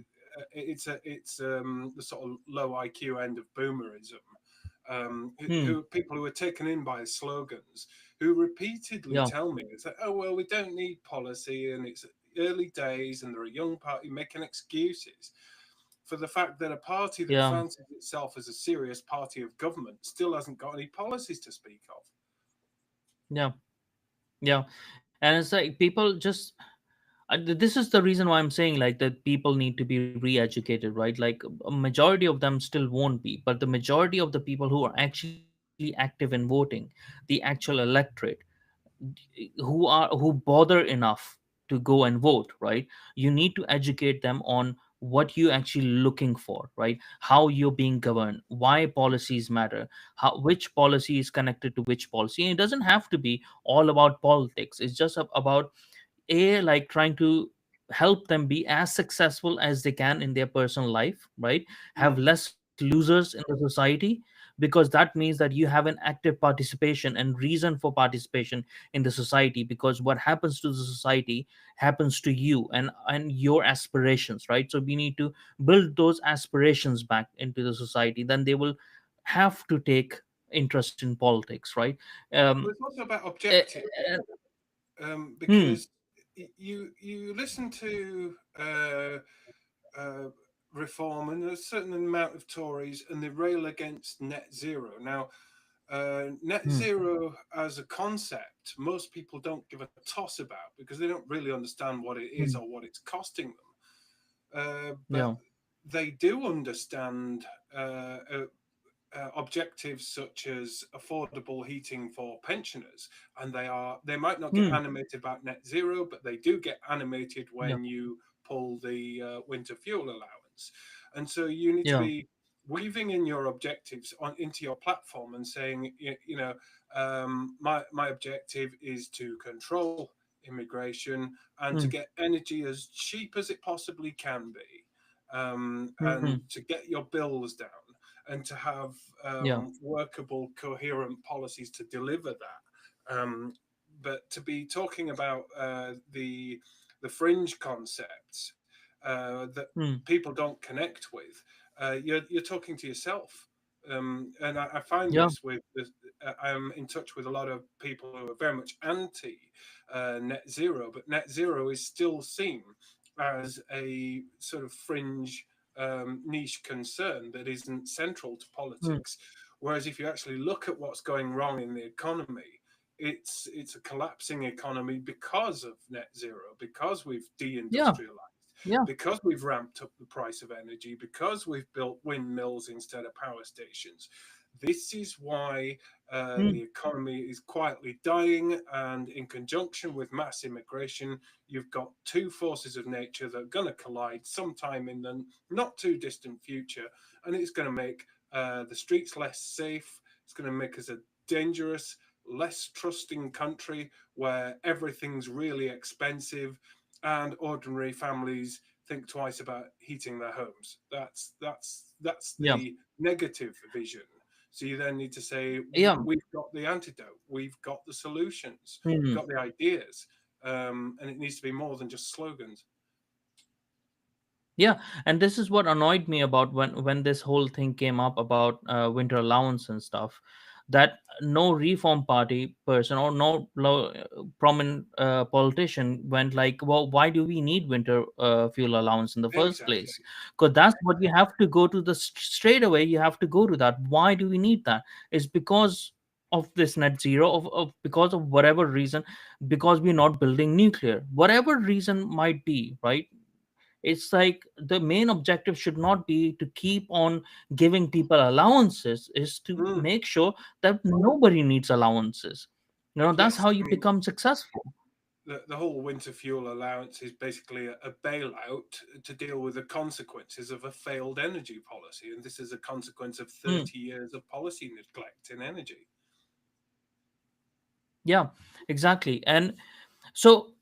It's the sort of low IQ end of boomerism. Hmm. Who people who are taken in by his slogans, who repeatedly Yeah. tell me it's like, oh well, we don't need policy, and it's early days, and they're a young party making excuses for the fact that a party that Yeah. fancies itself as a serious party of government still hasn't got any policies to speak of. Yeah. Yeah. And it's like people just this is the reason why I'm saying like that people need to be re-educated, right? Like a majority of them still won't be, but the majority of the people who are actually active in voting, the actual electorate, who bother enough to go and vote, right? You need to educate them on what you actually looking for, right? How you're being governed, why policies matter, how which policy is connected to which policy. And it doesn't have to be all about politics. It's just about like trying to help them be as successful as they can in their personal life, right? Have Mm. less losers in the society, because that means that you have an active participation and reason for participation in the society, because what happens to the society happens to you and your aspirations, right? So we need to build those aspirations back into the society, then they will have to take interest in politics, right? um Well, it's also about eh, objective, eh, hmm, because you listen to uh, reform, and there's a certain amount of Tories, and they rail against net zero. Now, net hmm, zero as a concept, most people don't give a toss about because they don't really understand what it is hmm, or what it's costing them. But yeah, they do understand objectives such as affordable heating for pensioners, and they might not get hmm, animated about net zero, but they do get animated yeah, when you pull the winter fuel allowance. And so you need to yeah, be weaving in your objectives into your platform and saying, my objective is to control immigration and to hmm, get energy as cheap as it possibly can be, hmm, and to get your bills down, and to have yeah, workable, coherent policies to deliver that. But to be talking about the fringe concepts that hmm, people don't connect with, you're talking to yourself. And I find yeah, this with I'm in touch with a lot of people who are very much anti net zero, but net zero is still seen as a sort of fringe niche concern that isn't central to hmm, politics. Whereas if you actually look at what's going wrong in the economy, it's a collapsing economy because of net zero, because we've Yeah. deindustrialized, Yeah. because we've ramped up the price of energy, because we've built windmills instead of power stations. This is why the Mm. economy is quietly dying, and in conjunction with mass immigration, you've got two forces of nature that are going to collide sometime in the not too distant future, and it's going to make the streets less safe. It's going to make us a dangerous, less trusting country where everything's really expensive, and ordinary families think twice about heating their homes. That's Yeah. the negative vision. So you then need to say, Yeah. we've got the antidote, we've got the solutions, we've Mhm. got the ideas, and it needs to be more than just slogans. Yeah, and this is what annoyed me about when this whole thing came up about winter allowance and stuff, that no reform party person or no prominent politician went like, well, why do we need winter fuel allowance in the first Exactly. place? Because that's what you have to go to the straight away. You have to go to that. Why do we need that? It's because of this net zero, of because of whatever reason, because we're not building nuclear, whatever reason might be, right? It's like the main objective should not be to keep on giving people allowances, is to Mm, make sure that nobody needs allowances. That's yes, how I you mean, become successful. the whole winter fuel allowance is basically a bailout to deal with the consequences of a failed energy policy. And this is a consequence of Hmm. 30 years of policy neglect in energy. Yeah, exactly. And so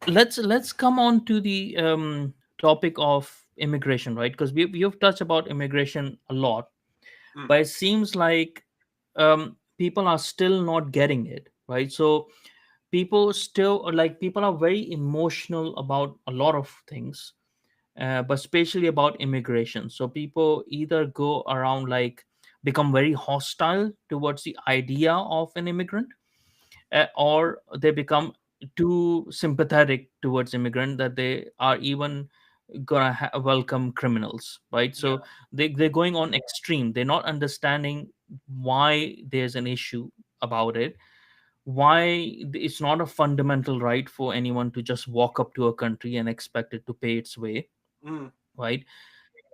let's come on to the topic of immigration, right? Because we've touched about immigration a lot, Mm, but it seems like people are still not getting it, right? So people are very emotional about a lot of things, but especially about immigration. So people either go around like become very hostile towards the idea of an immigrant, or they become too sympathetic towards immigrant that they are even gonna welcome criminals, right? yeah. So they're going on extreme. They're not understanding why there's an issue about it, why it's not a fundamental right for anyone to just walk up to a country and expect it to pay its way, Mm, right?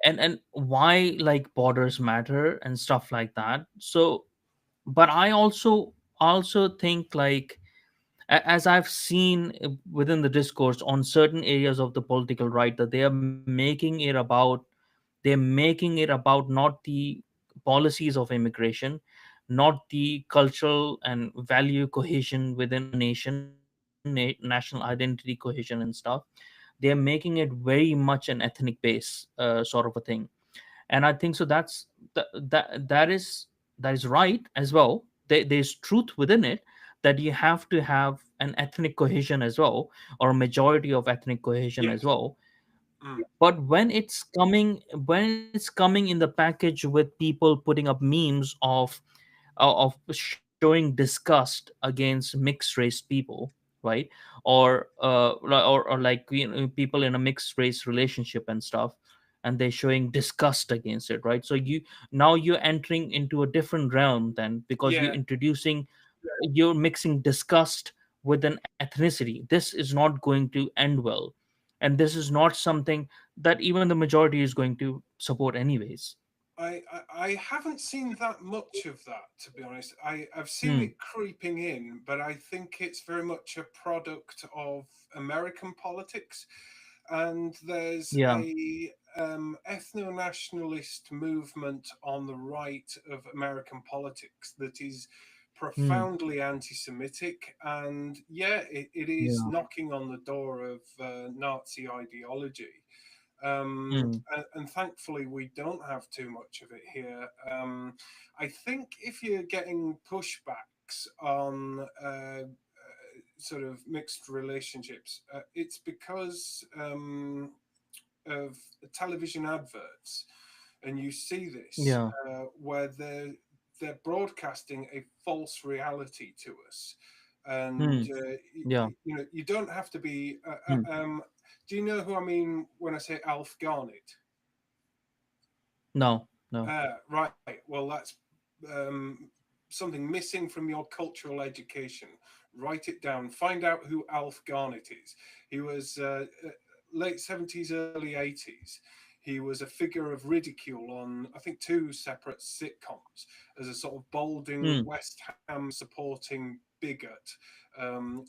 And why like borders matter and stuff like that. So but I also think like as I've seen within the discourse on certain areas of the political right, that they are making it about not the policies of immigration, not the cultural and value cohesion within a nation, national identity cohesion and stuff. They're making it very much an ethnic base sort of a thing. And I think so that is right as well. There's truth within it, that you have to have an ethnic cohesion as well, or a majority of ethnic cohesion yes. as well. Mm, But when it's coming in the package with people putting up memes of showing disgust against mixed race people, right? Or like people in a mixed race relationship and stuff, and they're showing disgust against it, right? So you're entering into a different realm then, because yeah. you're mixing disgust with an ethnicity. This is not going to end well, and this is not something that even the majority is going to support anyways. I haven't seen that much of that, to be honest. I've seen Hmm. it creeping in, but I think it's very much a product of American politics. And there's Yeah. a ethno nationalist movement on the right of American politics that is Hmm. profoundly anti Semitic. And yeah, it is Yeah. knocking on the door of Nazi ideology. Hmm. And thankfully, we don't have too much of it here. I think if you're getting pushbacks on sort of mixed relationships, it's because of television adverts, and you see this Yeah. where they're broadcasting a false reality to us, and Hmm. Yeah. you don't have to be. Hmm. Do you know who I mean when I say Alf Garnett? No. No. Right. Well, that's um, something missing from your cultural education, write it down. Find out who Alf Garnett is. He was late 70s, early 80s. He was a figure of ridicule on, I think, two separate sitcoms as a sort of balding Mm. West Ham supporting bigot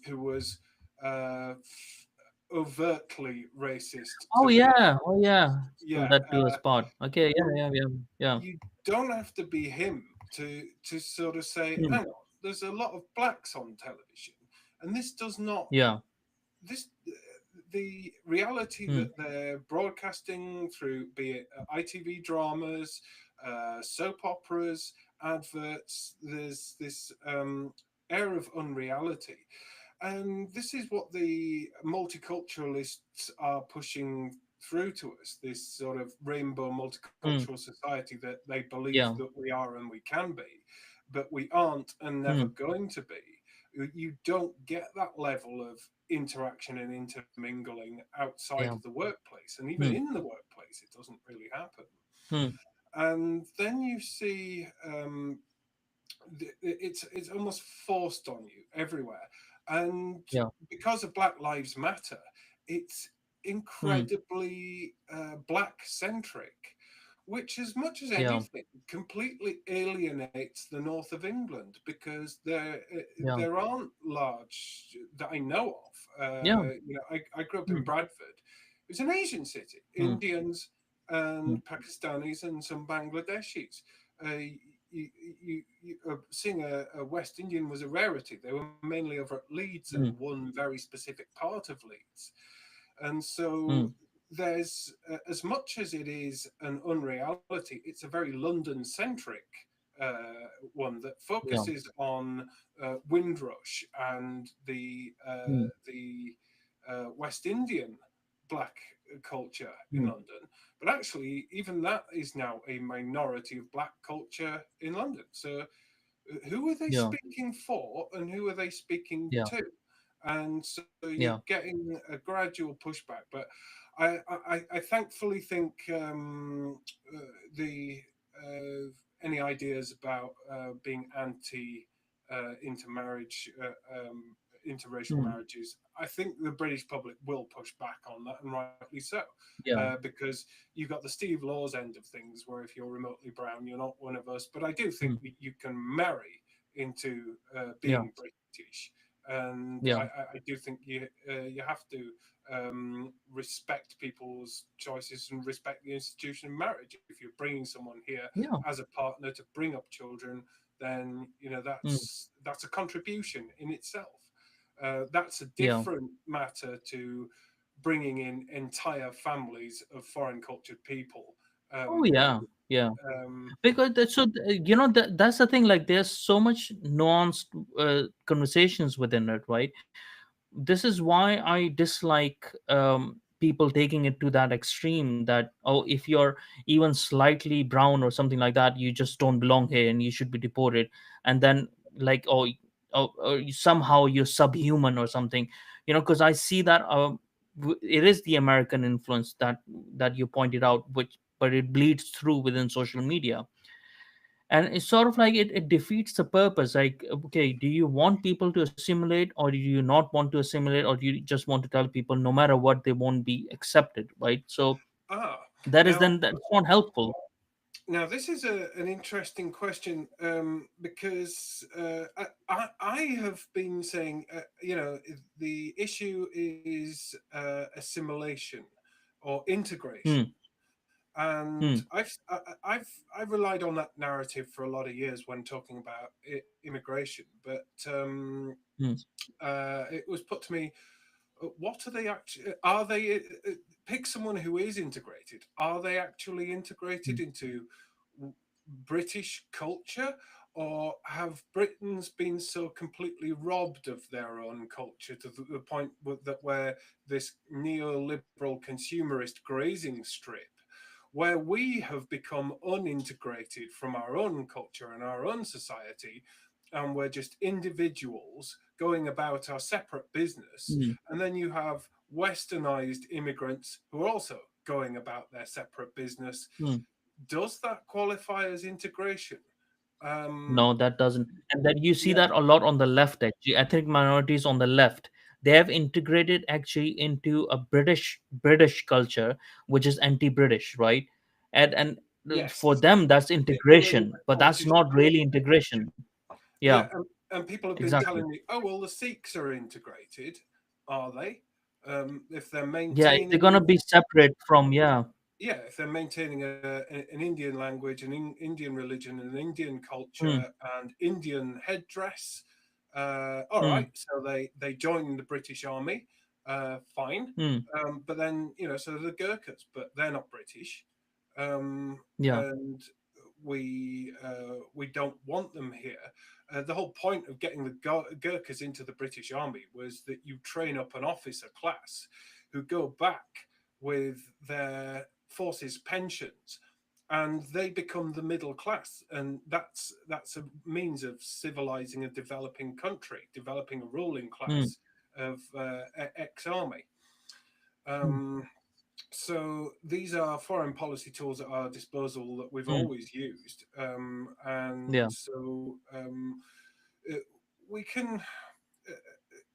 who was uh, overtly racist Oh to the yeah, oh yeah. So yeah. that to a spot. Okay, yeah, yeah, yeah, yeah. You don't have to be him to sort of say, Mm. hang on, there's a lot of blacks on television, and this does not Yeah. this the reality Mm. that they're broadcasting through, be it ITV dramas, soap operas, adverts. There's this air of unreality, and this is what the multiculturalists are pushing through to us, this sort of rainbow Mm. multicultural society that they believe Yeah. that we are and we can be, but we aren't and never Mm. going to be. You don't get that level of interaction and intermingling outside of Yeah. the workplace. And even Mm. in the workplace, it doesn't really happen. Mm. And then you see it's almost forced on you everywhere. And Yeah. because of Black Lives Matter, it's Mm. incredibly black centric, which, as much as Yeah. anything, completely alienates the north of England because Yeah. there aren't large that I know of. Yeah. I grew up in Mm. Bradford. It was an Asian city, Mm. Indians Mm. and Pakistanis and some Bangladeshis. Uh, Seeing a West Indian was a rarity. They were mainly over at Leeds and Mm. one very specific part of Leeds. And so Mm. there's, as much as it is an unreality, it's a very London centric one that Yeah. focuses on Windrush and Mm. the West Indian black culture in Mm. London. But actually, even that is now a minority of black culture in London. So who are they Yeah. speaking for and who are they speaking Yeah. to? And so you're Yeah. getting a gradual pushback. But I thankfully think the any ideas about being anti intermarriage, interracial Mm. marriages, I think the British public will push back on that, and rightly so, Yeah. because you've got the Steve Laws end of things, where if you're remotely brown, you're not one of us. But I do think Mm. you can marry into Yeah. being British, and Yeah. I do think you have to respect people's choices and respect the institution of marriage. If you're bringing someone here Yeah. as a partner to bring up children, then Mm. that's a contribution in itself. That's a Yeah. different matter to bringing in entire families of foreign cultured people. Oh Um, yeah. Yeah. um, Because that's the thing. Like, there's so much nuanced conversations within it, right? This is why I dislike people taking it to that extreme, that, oh, if you're even slightly brown or something like that, you just don't belong here and you should be deported. And then, like, oh, somehow you're subhuman or something, because I see that it is the American influence that you pointed out, which but it bleeds through within social media. And it's sort of like it defeats the purpose. Like, okay, do you want people to assimilate, or do you not want to assimilate, or do you just want to tell people no matter what they won't be accepted, right? So ah, that is now then that's not helpful. this is an interesting question because I have been saying, the issue is assimilation or integration, Hmm. and Hmm. I've relied on that narrative for a lot of years when talking about immigration, but Hmm. it was put to me, what are they actually? Are they pick someone who is integrated? Are they actually integrated Hmm. into British culture, or have Britons been so completely robbed of their own culture to the point that where this neoliberal consumerist grazing strip, where we have become unintegrated from our own culture and our own society, and we're just individuals going about our separate business. Hmm. And then you have westernized immigrants who are also going about their separate business. Hmm. Does that qualify as integration? Um, No, that doesn't. And then you see yeah, that a lot on the left, actually. Ethnic minorities on the left, they have integrated actually into a British culture, which is anti-British, right? And for yes, them, that's in many integration, but that's politicians. not really integration. Yeah, Yeah, and people have been exactly. telling me, oh well, the Sikhs are integrated, are they? If they're Yeah, if they're gonna maintaining, be separate from, yeah. yeah, if they're maintaining an Indian language, Indian religion, an Indian Mm, culture, and Indian headdress, all right. mm, So they join the British Army, fine. mm, But then so the Gurkhas, but they're not British, yeah. and we don't want them here. The whole point of getting the Gurkhas into the British Army was that you train up an officer class who go back with their forces pensions, and they become the middle class, and that's a means of civilizing a developing country, developing a ruling Mm, class of ex-army. mm, um, so these are foreign policy tools at our disposal that we've mm, always used, and yeah. so uh, we can. Uh,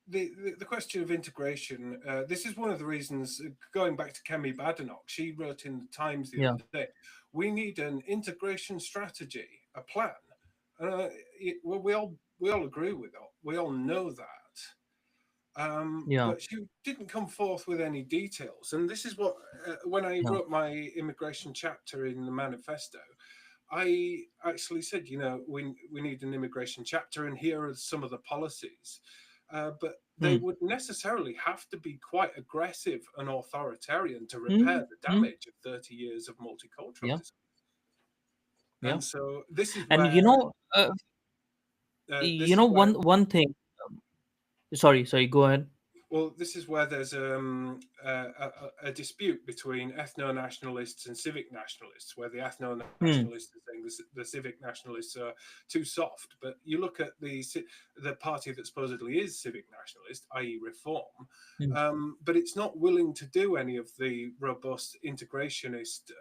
the question of integration. This is one of the reasons. Going back to Kemi Badenoch, she wrote in the Times the Yeah. other day. We need an integration strategy, a plan. Uh, well, we all agree with that. We all know that. Yeah. But she didn't come forth with any details. And this is what, when I Yeah. wrote my immigration chapter in the manifesto, I actually said, we need an immigration chapter, and here are some of the policies. But they Mm, would necessarily have to be quite aggressive and authoritarian to repair mm, the mm, damage of 30 years of yeah. multiculturalism. Yeah. And so this is And where this is where one thing. Sorry, go ahead. Well, this is where there's a dispute between ethno nationalists and civic nationalists, where the ethno Hmm. nationalists are saying the civic nationalists are too soft. But you look at the party that supposedly is civic nationalist, i.e., Reform, Hmm. but it's not willing to do any of the robust integrationist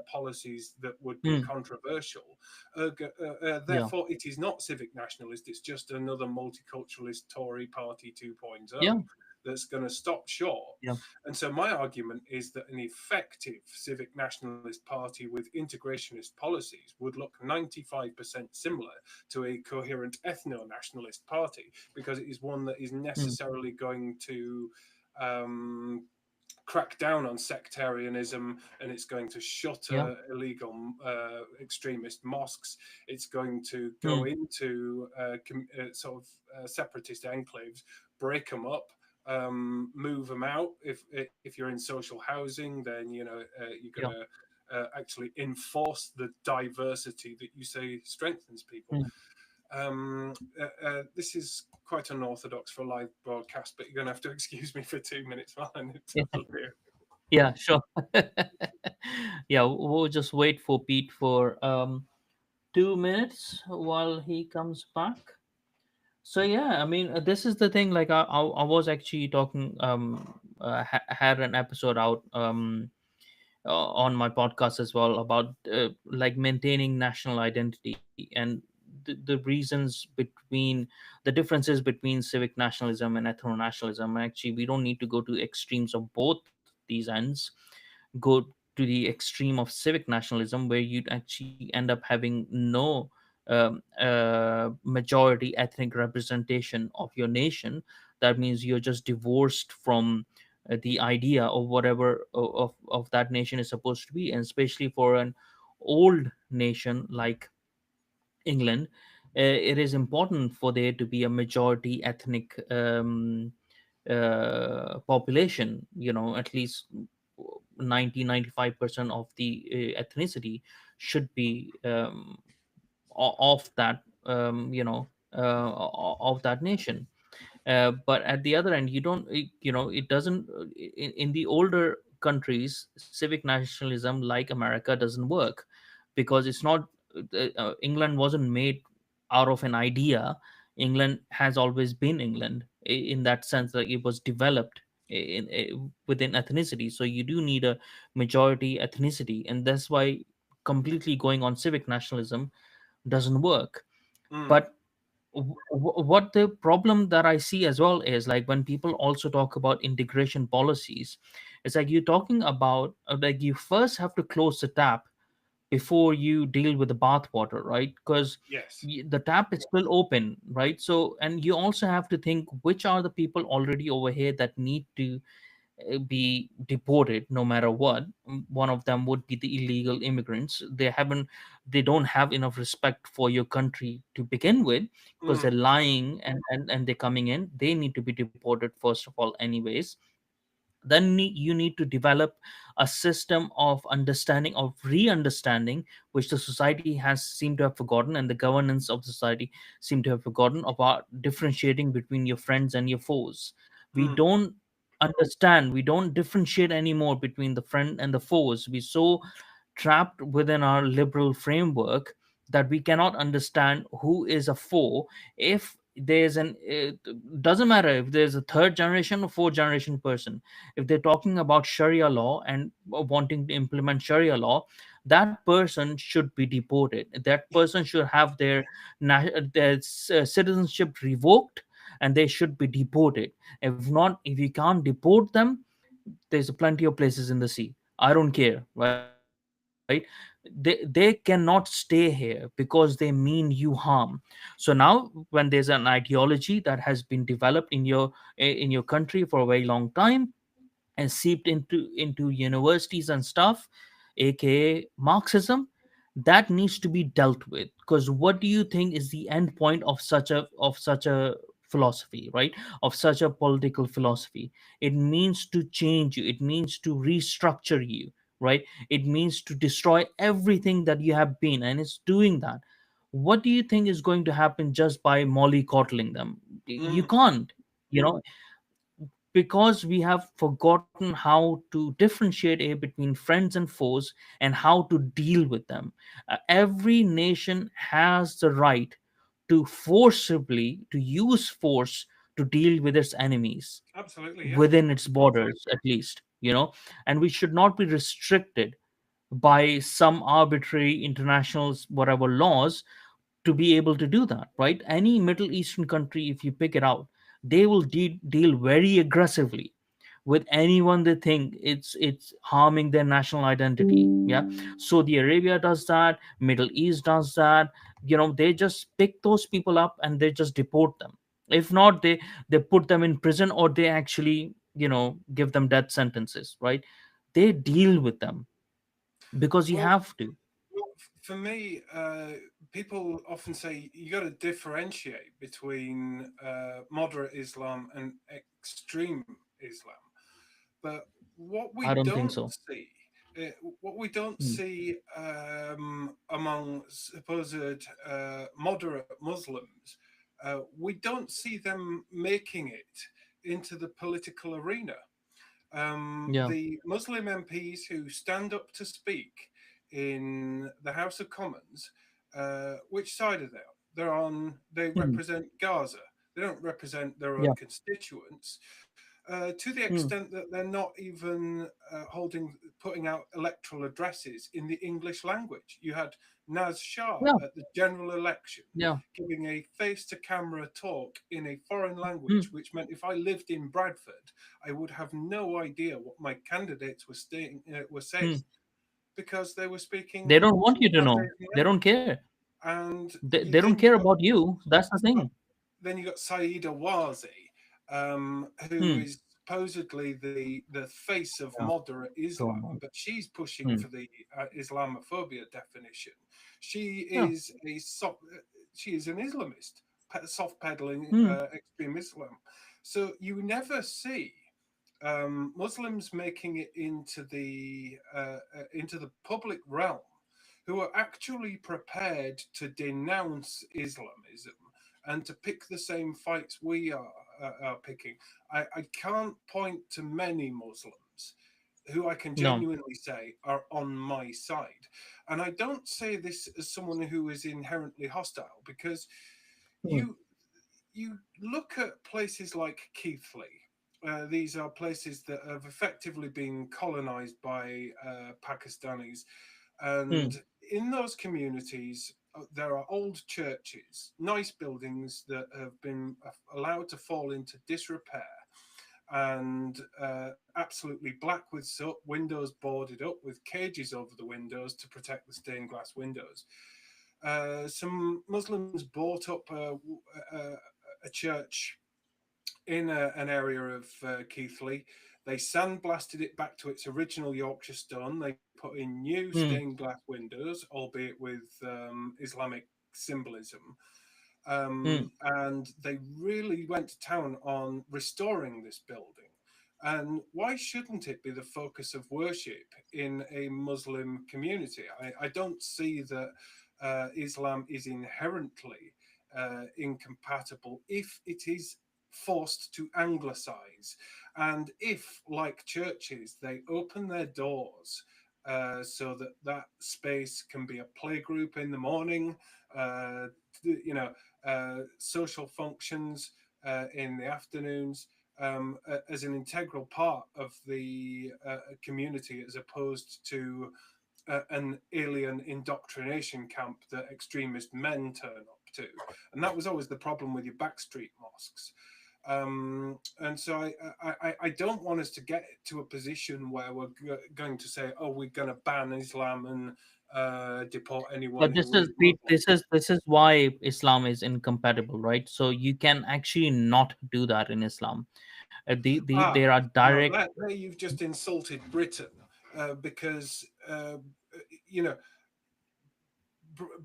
policies that would be Hmm. controversial. Yeah. Therefore, it is not civic nationalist, it's just another multiculturalist Tory party 2.0 Yeah. that's going to stop short. Yeah. And so my argument is that an effective civic nationalist party with integrationist policies would look 95% similar to a coherent ethno nationalist party, because it is one that is Hmm. necessarily going to um, crack down on sectarianism, and it's going to Yeah. shutter illegal extremist mosques. It's going to go Hmm. into sort of separatist enclaves, break them up, move them out. If you're in social housing, then you're going Yeah. to actually enforce the diversity that you say strengthens people. Hmm. This is quite unorthodox for a live broadcast, but you're going to have to excuse me for 2 minutes while I Yeah. tell you. Yeah. Sure. Yeah. We'll just wait for Pete for 2 minutes while he comes back. So yeah, I mean, this is the thing. Like, I was actually talking. Had an episode out on my podcast as well about like maintaining national identity and the reasons between the differences between civic nationalism and ethno nationalism. Actually, we don't need to go to extremes of both these ends. Go to the extreme of civic nationalism where you'd actually end up having no majority ethnic representation of your nation. That means you're just divorced from the idea of whatever of that nation is supposed to be. And especially for an old nation like England, it is important for there to be a majority ethnic population, at least 90-95% of the ethnicity should be of that of that nation. But at the other end, you don't it doesn't in the older countries, civic nationalism like America doesn't work, because it's not England wasn't made out of an idea. England has always been England, in that sense that it was developed within ethnicity. So you do need a majority ethnicity, and that's why completely going on civic nationalism doesn't work. Mm. But what the problem that I see as well is, like, when people also talk about integration policies, it's like you're talking about, like, you first have to close the tap before you deal with the bath water, right? Because Yes. the tap is still open, right? So, and you also have to think which are the people already over here that need to be deported no matter what. One of them would be the illegal immigrants. They don't have enough respect for your country to begin with, because they're Mm. lying, and they're coming in. They need to be deported first of all anyways. Then you need to develop a system of understanding, of re-understanding, which the society has seemed to have forgotten, and the governance of society seem to have forgotten, about differentiating between your friends and your foes. We Mm. don't understand, we don't differentiate anymore between the friend and the foes. We're so trapped within our liberal framework that we cannot understand who is a foe. If there's an it doesn't matter if there's a third generation or fourth generation person, if they're talking about Sharia law and wanting to implement Sharia law, that person should be deported. That person should have their citizenship revoked, and they should be deported. If not, if you can't deport them, there's plenty of places in the sea. I don't care, right? They cannot stay here because they mean you harm. So now, when there's an ideology that has been developed in your country for a very long time, and seeped into universities and stuff, aka Marxism, that needs to be dealt with. Because what do you think is the end point of such a philosophy, right? Of such a political philosophy, it means to change you, it means to restructure you, right? It means to destroy everything that you have been, and it's doing that. What do you think is going to happen just by mollycoddling them? You Mm. can't, you know, because we have forgotten how to differentiate between friends and foes, and how to deal with them. Every nation has the right to forcibly to use force to deal with its enemies Absolutely. Yeah. within its borders, at least, and we should not be restricted by some arbitrary international whatever laws to be able to do that, right? Any Middle Eastern country, if you pick it out, they will deal very aggressively with anyone they think it's harming their national identity. Yeah, Saudi Arabia does that, Middle East does that. They just pick those people up and they just deport them. If not, they put them in prison, or they actually give them death sentences, right? They deal with them because you Well, have to. for me, people often say you got to differentiate between moderate Islam and extreme Islam. But what we I don't think don't so. see, what we don't Hmm. see among supposed moderate Muslims, we don't see them making it into the political arena. Yeah. The Muslim MPs who stand up to speak in the House of Commons, which side are they on? They Hmm. represent Gaza. They don't represent their own Yeah. constituents, to the Hmm. extent that they're not even putting out electoral addresses in the English language. You had Naz Shah Yeah. at the general election Yeah. giving a face to camera talk in a foreign Hmm. language, which meant if I lived in Bradford, I would have no idea what my candidates were Hmm. saying because they were They speaking don't want you to know. Caucasian They don't language. care. And They don't then you care got about you. That's the thing. then you got Saeed Awazi, who Hmm. is supposedly the face of Yeah. moderate Go Islam, on. but she's pushing Hmm. for the Islamophobia definition. She Yeah. is she is an Islamist, soft peddling Hmm. extreme Islam. So you never see Muslims making it into the public realm who are actually prepared to denounce Islamism and to pick the same fights we are picking. I can't point to many Muslims who I can No. genuinely say are on my side. And I don't say this as someone who is inherently hostile because Hmm. you you look at places like Keithley. These are places that have effectively been colonized by Pakistanis. Hmm. And in those communities, there are old churches, nice buildings that have been allowed to fall into disrepair and absolutely black with soot, windows boarded up with cages over the windows to protect the stained glass windows. Some Muslims bought up a church in an area of Keighley. They sandblasted it back to its original Yorkshire stone. They put in new Hmm. stained glass windows, albeit with Islamic symbolism. Hmm. And they really went to town on restoring this building. And why shouldn't it be the focus of worship in a Muslim community? I don't see that Islam is inherently incompatible if it is forced to anglicize. And if, like churches, they open their doors so that that space can be a playgroup in the morning, uh, social functions in the afternoons, as an integral part of the community, as opposed to an alien indoctrination camp that extremist men turn up to. And that was always the problem with your backstreet mosques. And so I don't want us to get to a position where we're going to say, oh, we're going to ban Islam and deport anyone But this who is is Muslim. this is why Islam is incompatible, right? So you can actually not do that in Islam. Ah, There are now direct. there you've just insulted Britain because you know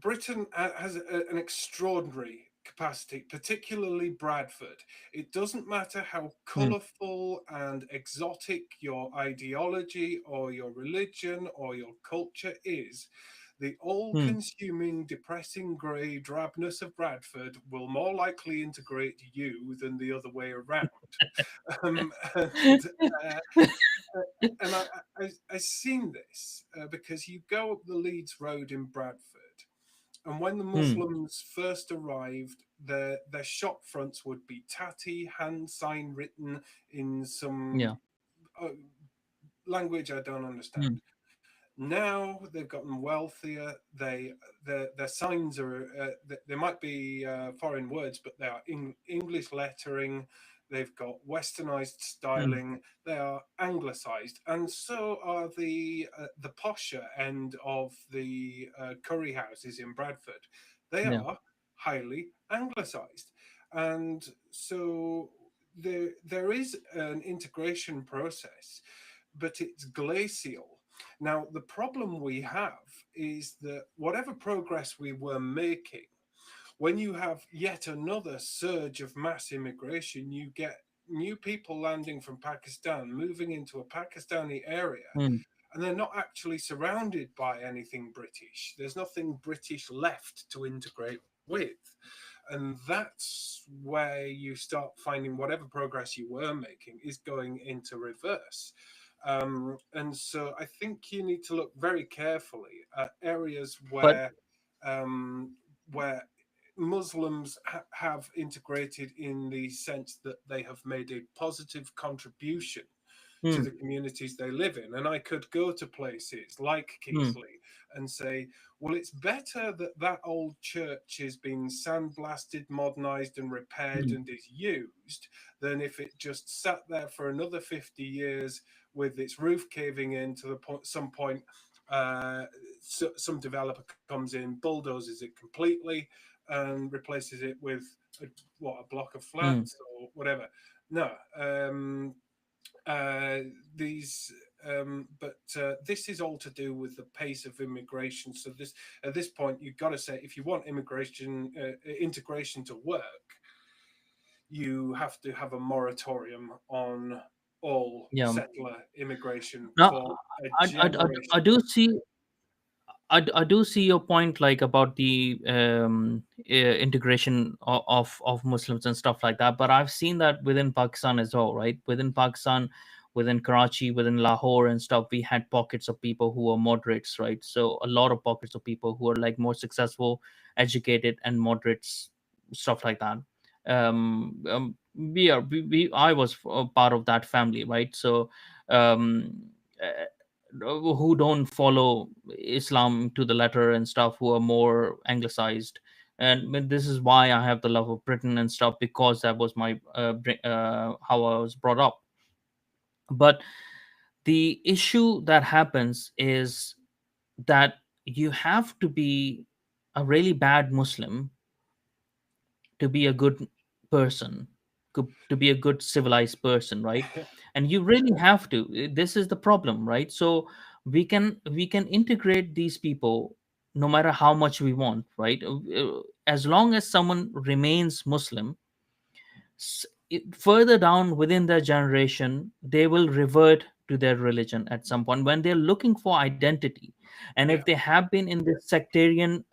Britain has an extraordinary capacity, particularly Bradford. It doesn't matter how Hmm. colourful and exotic your ideology or your religion or your culture is. The all Hmm. consuming, depressing grey drabness of Bradford will more likely integrate you than the other way around. And uh, and I've seen this because you go up the Leeds Road in Bradford, and when the Hmm. Muslims first arrived, their shop fronts would be tatty, hand sign written in some Yeah. uh, language I don't understand. Hmm. Now they've gotten wealthier. Their signs are they might be foreign words, but they are English lettering. They've got westernized Hmm. styling. They are anglicized, and so are the posher end of the curry houses in Bradford. They Yeah. are highly anglicized, and so there is an integration process, but it's glacial. Now, the problem we have is that whatever progress we were making, when you have yet another surge of mass immigration, you get new people landing from Pakistan, moving into a Pakistani area, Hmm. and they're not actually surrounded by anything British. There's nothing British left to integrate with. And that's where you start finding whatever progress you were making is going into reverse. And so I think you need to look very carefully at areas But um, where Muslims have integrated in the sense that they have made a positive contribution to hmm. the communities they live in. And I could go to places like Hmm. Keighley and say, well, it's better that that old church is being sandblasted, modernized, and repaired Hmm. and is used than if it just sat there for another 50 years with its roof caving in to the point, some point. Some developer comes in, bulldozes it completely, and replaces it with a block of Hmm. flats or whatever. No, uh, these but this is all to do with the pace of immigration. So this at this point you've got to say, if you want immigration integration to work, you have to have a moratorium on all Yeah. settler immigration Now, for a I generation. do see. I do see your point, like about the integration of Muslims and stuff like that. But I've seen that within Pakistan as well, right? Within Pakistan, within Karachi, within Lahore and stuff, we had pockets of people who are moderates, right? So a lot of pockets of people who are like more successful, educated, and moderates, stuff like that. I was a part of that family, right? So um, uh, who don't follow Islam to the letter and stuff, who are more anglicized. And this is why I have the love of Britain and stuff, because that was my how I was brought up. But the issue that happens is that you have to be a really bad Muslim to be a good person, to be a good civilized person, right? And you really have to. This is the problem, right? So we can integrate these people no matter how much we want, right? As long as someone remains Muslim, further down within their generation, they will revert to their religion at some point when they're looking for identity. And if Yeah. they have been in this sectarian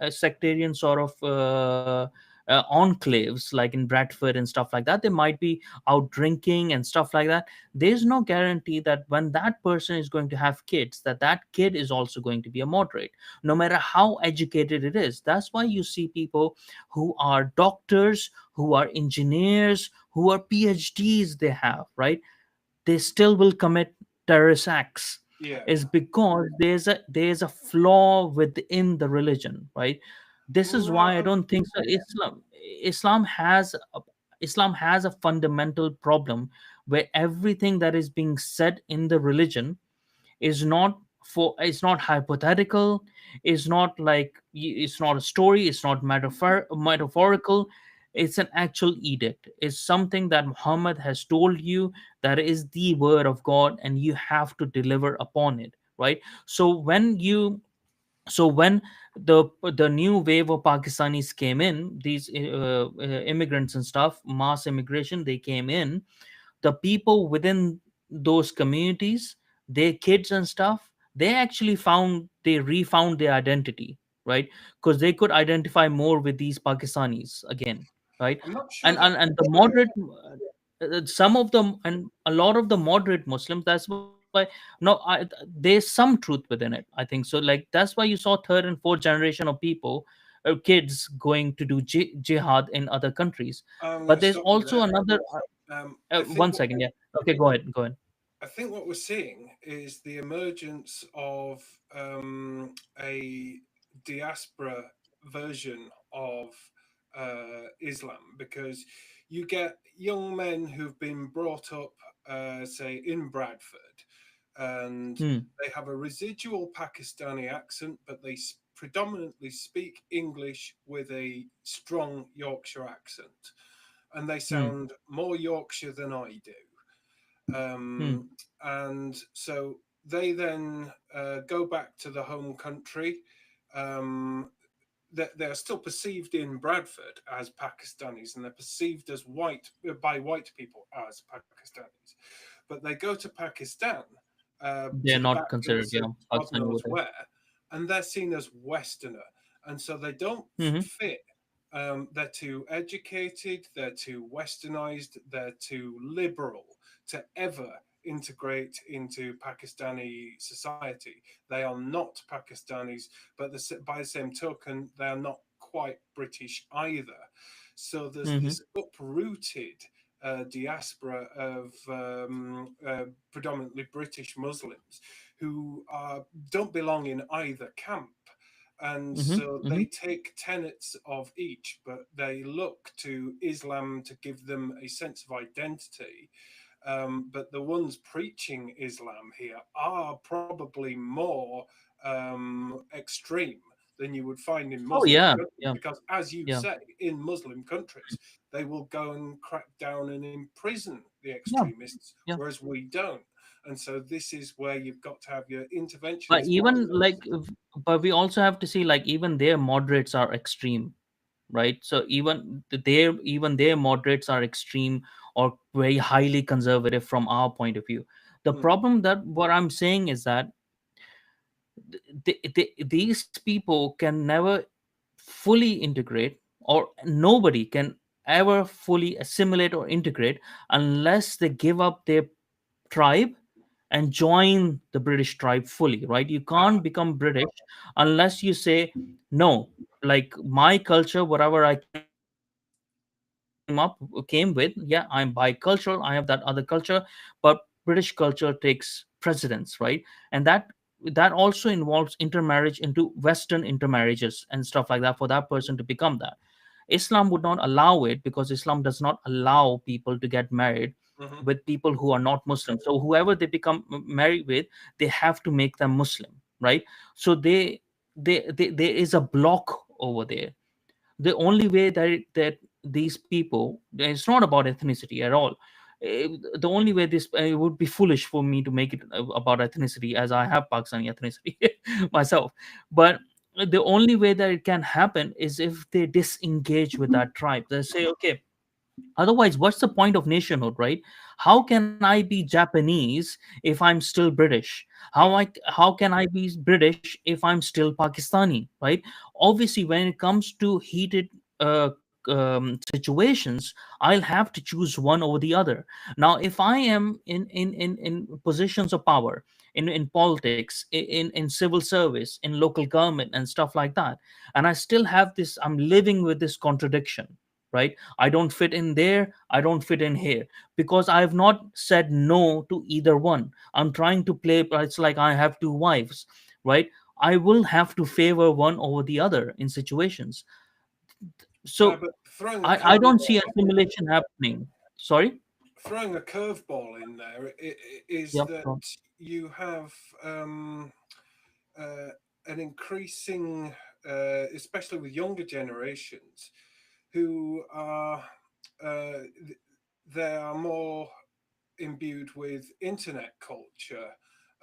sort of enclaves like in Bradford and stuff like that, they might be out drinking and stuff like that. There's no guarantee that when that person is going to have kids, that that kid is also going to be a moderate, no matter how educated it is. That's why you see people who are doctors, who are engineers, who are PhDs they have, right? They still will commit terrorist acts. Yeah. Is because there's a flaw within the religion, right? This is why I No. don't think so. Islam has Islam has a fundamental problem where everything that is being said in the religion is not for it's not hypothetical, it's not like it's not a story, it's not metaphorical. It's an actual edict. It's something that Muhammad has told you, that is the word of God, and you have to deliver upon it, right? So when the new wave of Pakistanis came in, these immigrants and stuff, mass immigration, they came in, the people within those communities, their kids and stuff, they refound their identity, right? Because they could identify more with these Pakistanis again, right? I'm not sure And that's the true. moderate, some of them, and a lot of the moderate Muslims, that's why, no, there's some truth within it, I think so. Like that's why you saw third and fourth generation of people, kids going to do jihad in other countries. I'm going But to there's stop you also there. another, I one think second, yeah. Okay, go ahead, go ahead. I think what we're seeing is the emergence of a diaspora version of Islam, because you get young men who've been brought up, say, in Bradford, and Hmm. they have a residual Pakistani accent, but they predominantly speak English with a strong Yorkshire accent, and they Hmm. sound more Yorkshire than I do. Hmm. um, and so they then go back to the home country. Um, they're still perceived in Bradford as Pakistanis, and they're perceived as white by white people as Pakistanis. But they go to Pakistan, They're to the not considered, backwoods yeah, of God Pakistani over knows there. where, and they're seen as Westerner, and so they don't Hmm. fit. They're too educated, they're too westernized, they're too liberal to ever integrate into Pakistani society. They are not Pakistanis, but by the same token, they are not quite British either. So there's Hmm. this uprooted diaspora of predominantly British Muslims who don't belong in either camp. And Hmm. so Hmm. they take tenets of each, but they look to Islam to give them a sense of identity. But the ones preaching Islam here are probably more extreme than you would find in Oh Muslim yeah, countries, yeah, because, as you yeah, say, in Muslim countries, they will go and crack down and imprison the yeah, extremists, yeah. whereas we don't. And so this is where you've got to have your But interventionist even like, Muslims. but we also have to see, like, even their moderates are extreme, right? So even their moderates are extreme or very highly conservative from our point of view. The Mm, problem, that what I'm saying is that these people can never fully integrate, or nobody can ever fully assimilate or integrate unless they give up their tribe and join the British tribe fully, right? You can't ah, become British unless you say, no, like my culture, whatever I came with, yeah, I'm bicultural, I have that other culture, but British culture takes precedence, right? And that that also involves intermarriage into Western intermarriages and stuff like that for that person to become that. Islam would not allow it, because Islam does not allow people to get married Hmm. with people who are not Muslim. So whoever they become married with, they have to make them Muslim, right? So there is a block over there. The only way that these people, it's not about ethnicity at all. The only way this, it would be foolish for me to make it about ethnicity, as I have Pakistani ethnicity myself. But the only way that it can happen is if they disengage with that tribe. They say, okay, otherwise what's the point of nationhood, right? How can I be Japanese if I'm still British? How can I be British if I'm still Pakistani, right? Obviously, when it comes to heated situations, I'll have to choose one over the other. Now, if I am in positions of power, in politics, in civil service, in local government and stuff like that, and I still have this, I'm living with this contradiction, right? I don't fit in there, I don't fit in here, because I have not said no to either one. I'm trying to play, it's like I have two wives, right? I will have to favor one over the other in situations. So But throwing a I don't see curveball, assimilation happening. Sorry? in there is Yep. that you have uh, an increasing, especially with younger generations, who are uh, they are more imbued with internet culture,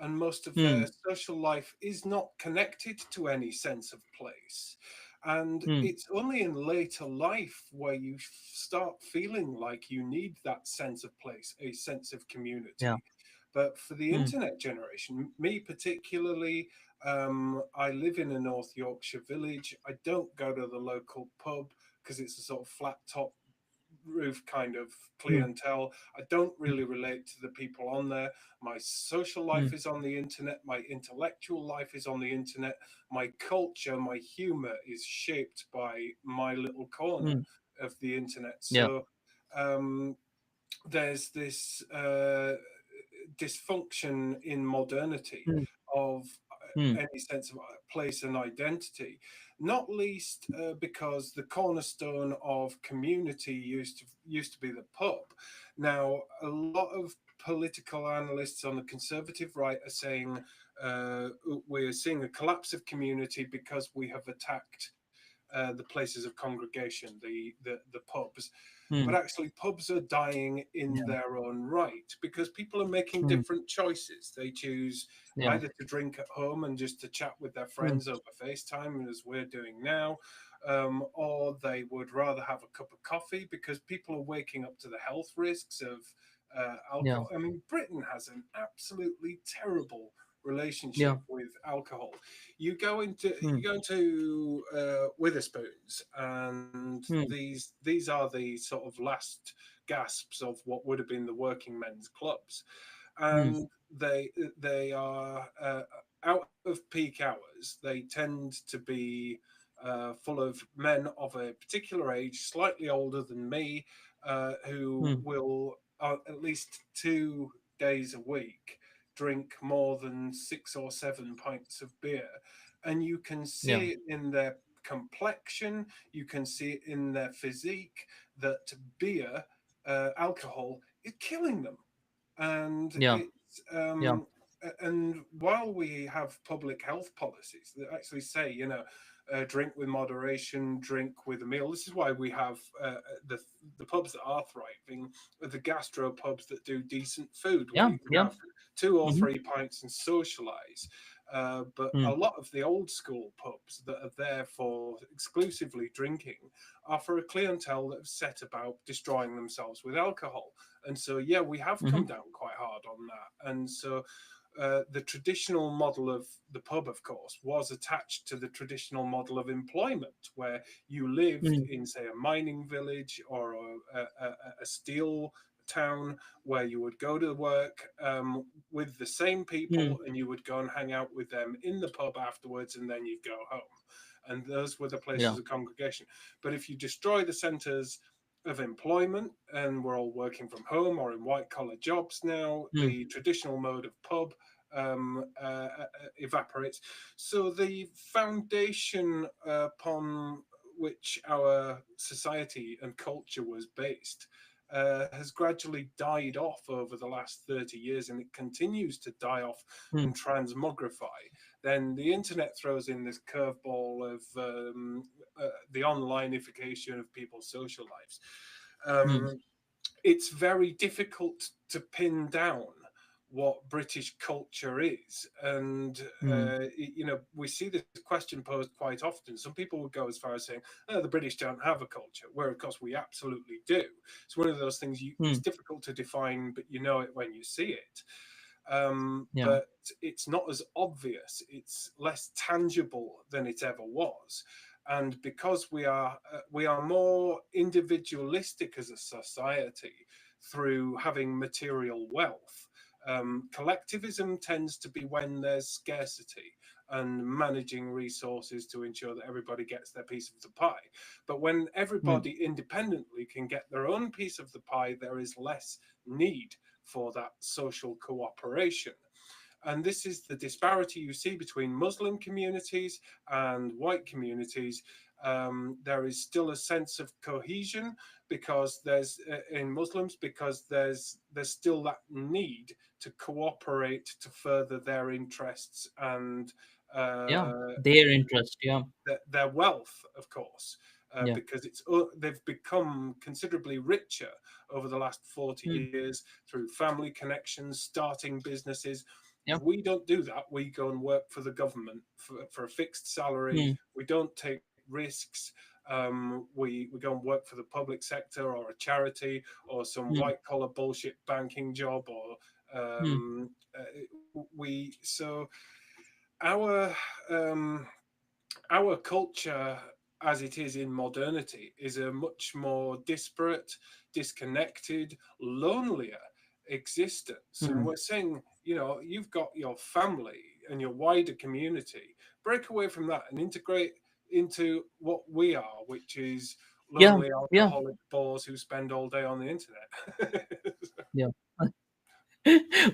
and most of Hmm. their social life is not connected to any sense of place. And Hmm. it's only in later life where you start feeling like you need that sense of place, a sense of Yeah. community. But for the Hmm. internet generation, me particularly, I live in a North Yorkshire village. I don't go to the local pub because it's a sort of flat top roof kind of Hmm. clientele. I don't really relate to the people on there. My social Hmm. life is on the internet. My intellectual life is on the internet. My culture, my humor is shaped by my little corner Hmm. of the internet. Yeah. So um, there's this dysfunction in modernity Hmm. of Hmm. any sense of place and identity, not least because the cornerstone of community used to be the pub. Now, a lot of political analysts on the conservative right are saying we're seeing a collapse of community because we have attacked the places of congregation, the pubs. But Hmm. actually, pubs are dying in Yeah. their own right because people are making Hmm. different choices. They choose Yeah. either to drink at home and just to chat with their Hmm. friends over FaceTime, as we're doing now, or they would rather have a cup of coffee because people are waking up to the health risks of Yeah. alcohol. I mean, Britain has an absolutely terrible Yeah. relationship with alcohol. You Hmm. go into Witherspoons, and Hmm. these are the sort of last gasps of what would have been the working men's clubs, Hmm. and they are out of peak hours. They tend to be full of men of a particular age, slightly older than me, who Hmm. will at least 2 days a week drink more than 6 or 7 pints of beer. And you can Yeah. see it in their complexion, you can see it in their physique that beer, alcohol, is killing them. And Yeah. it's Yeah. and while we have public health policies that actually say, drink with moderation, drink with a meal. This is why we have the the pubs that are thriving, are the gastro pubs that do decent food, where Yeah. you can Yeah. have 2 or 3 Hmm. pints and socialize. But Hmm. a lot of the old school pubs that are there for exclusively drinking are for a clientele that have set about destroying themselves with alcohol. And so, yeah, we have Hmm. come down quite hard on that. And so, the traditional model of the pub, of course, was attached to the traditional model of employment, where you lived Hmm. in, say, a mining village or a steel town, where you would go to work with the same Hmm. people, and you would go and hang out with them in the pub afterwards, and then you'd go home. And those were the Yeah. places of congregation. But if you destroy the centres of employment, and we're all working from home or in white collar jobs now, Hmm. the traditional mode of pub evaporates. So the foundation upon which our society and culture was based has gradually died off over the last 30 years, and it continues to die off mm, and transmogrify. Then the internet throws in this curveball of the onlineification of people's social lives. mm, It's very difficult to pin down what British culture is. And, mm, we see this question posed quite often. Some people would go as far as saying, oh, the British don't have a culture, where, of course, we absolutely do. It's one of those things it's mm, difficult to define, but you know it when you see it. yeah. But it's not as obvious, it's less tangible than it ever was. And because we are more individualistic as a society through having material wealth, collectivism tends to be when there's scarcity and managing resources to ensure that everybody gets their piece of the pie. But when Mm, everybody independently can get their own piece of the pie, there is less need for that social cooperation. And this is the disparity you see between Muslim communities and white communities. There is still a sense of cohesion because there's in Muslims, because there's still that need to cooperate to further their interests and yeah. uh, Their interest. Yeah. their wealth, of course, Yeah. because they've become considerably richer over the last 40 Mm, years through family connections, starting businesses. yeah. We don't do that. We go and work for the government for a fixed salary. Mm, We don't take risks. We go and work for the public sector or a charity or some mm, white collar bullshit banking job or mm, we so our um, our culture as it is in modernity is a much more disparate, disconnected, lonelier existence. And mm. we're saying, you've got your family and your wider community. Break away from that and integrate into what we are, which is Yeah. lonely Yeah. alcoholic bores who spend all day on the internet. Yeah.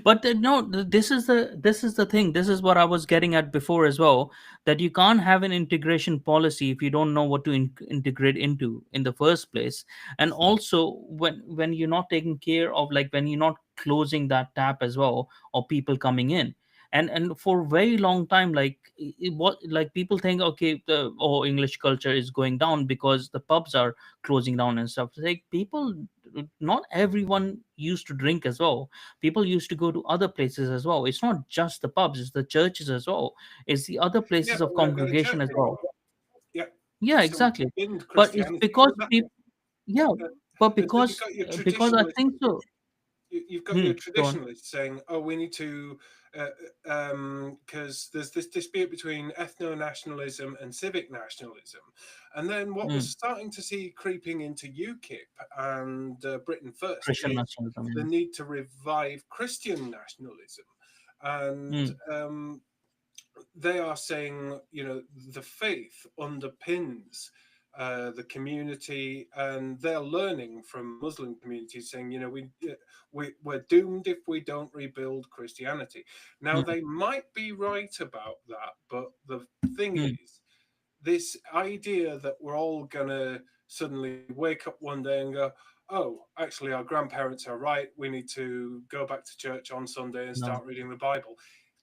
But no, this is the thing, this is what I was getting at before as well, that you can't have an integration policy if you don't know what to integrate into in the first place. And also when you're not taking care of, like, when you're not closing that tap as well, or people coming in. And for a very long time, like, what, like, people think, okay, English culture is going down because the pubs are closing down and stuff. Like, people, not everyone used to drink as well. People used to go to other places as well. It's not just the pubs, it's the churches as well, it's the other Yeah, places but of we don't go to congregation church as well. anymore. Yeah. Yeah, So we exactly. binned But it's Christianity. because people, yeah, Uh, but and then you've got your because I traditionalists. think so. You've got your Hmm, go on. traditionalists saying, "Oh, we need to," because there's this dispute between ethno-nationalism and civic nationalism, and then what we're Hmm, starting to see creeping into UKIP and Britain First Christian is nationalism, the yeah. need to revive Christian nationalism, and Hmm, they are saying, the faith underpins the community, and they're learning from Muslim communities, saying, we're doomed if we don't rebuild Christianity. Now, hmm, they might be right about that, but the thing hmm, is, this idea that we're all gonna suddenly wake up one day and go, oh, actually, our grandparents are right. We need to go back to church on Sunday and no, start reading the Bible.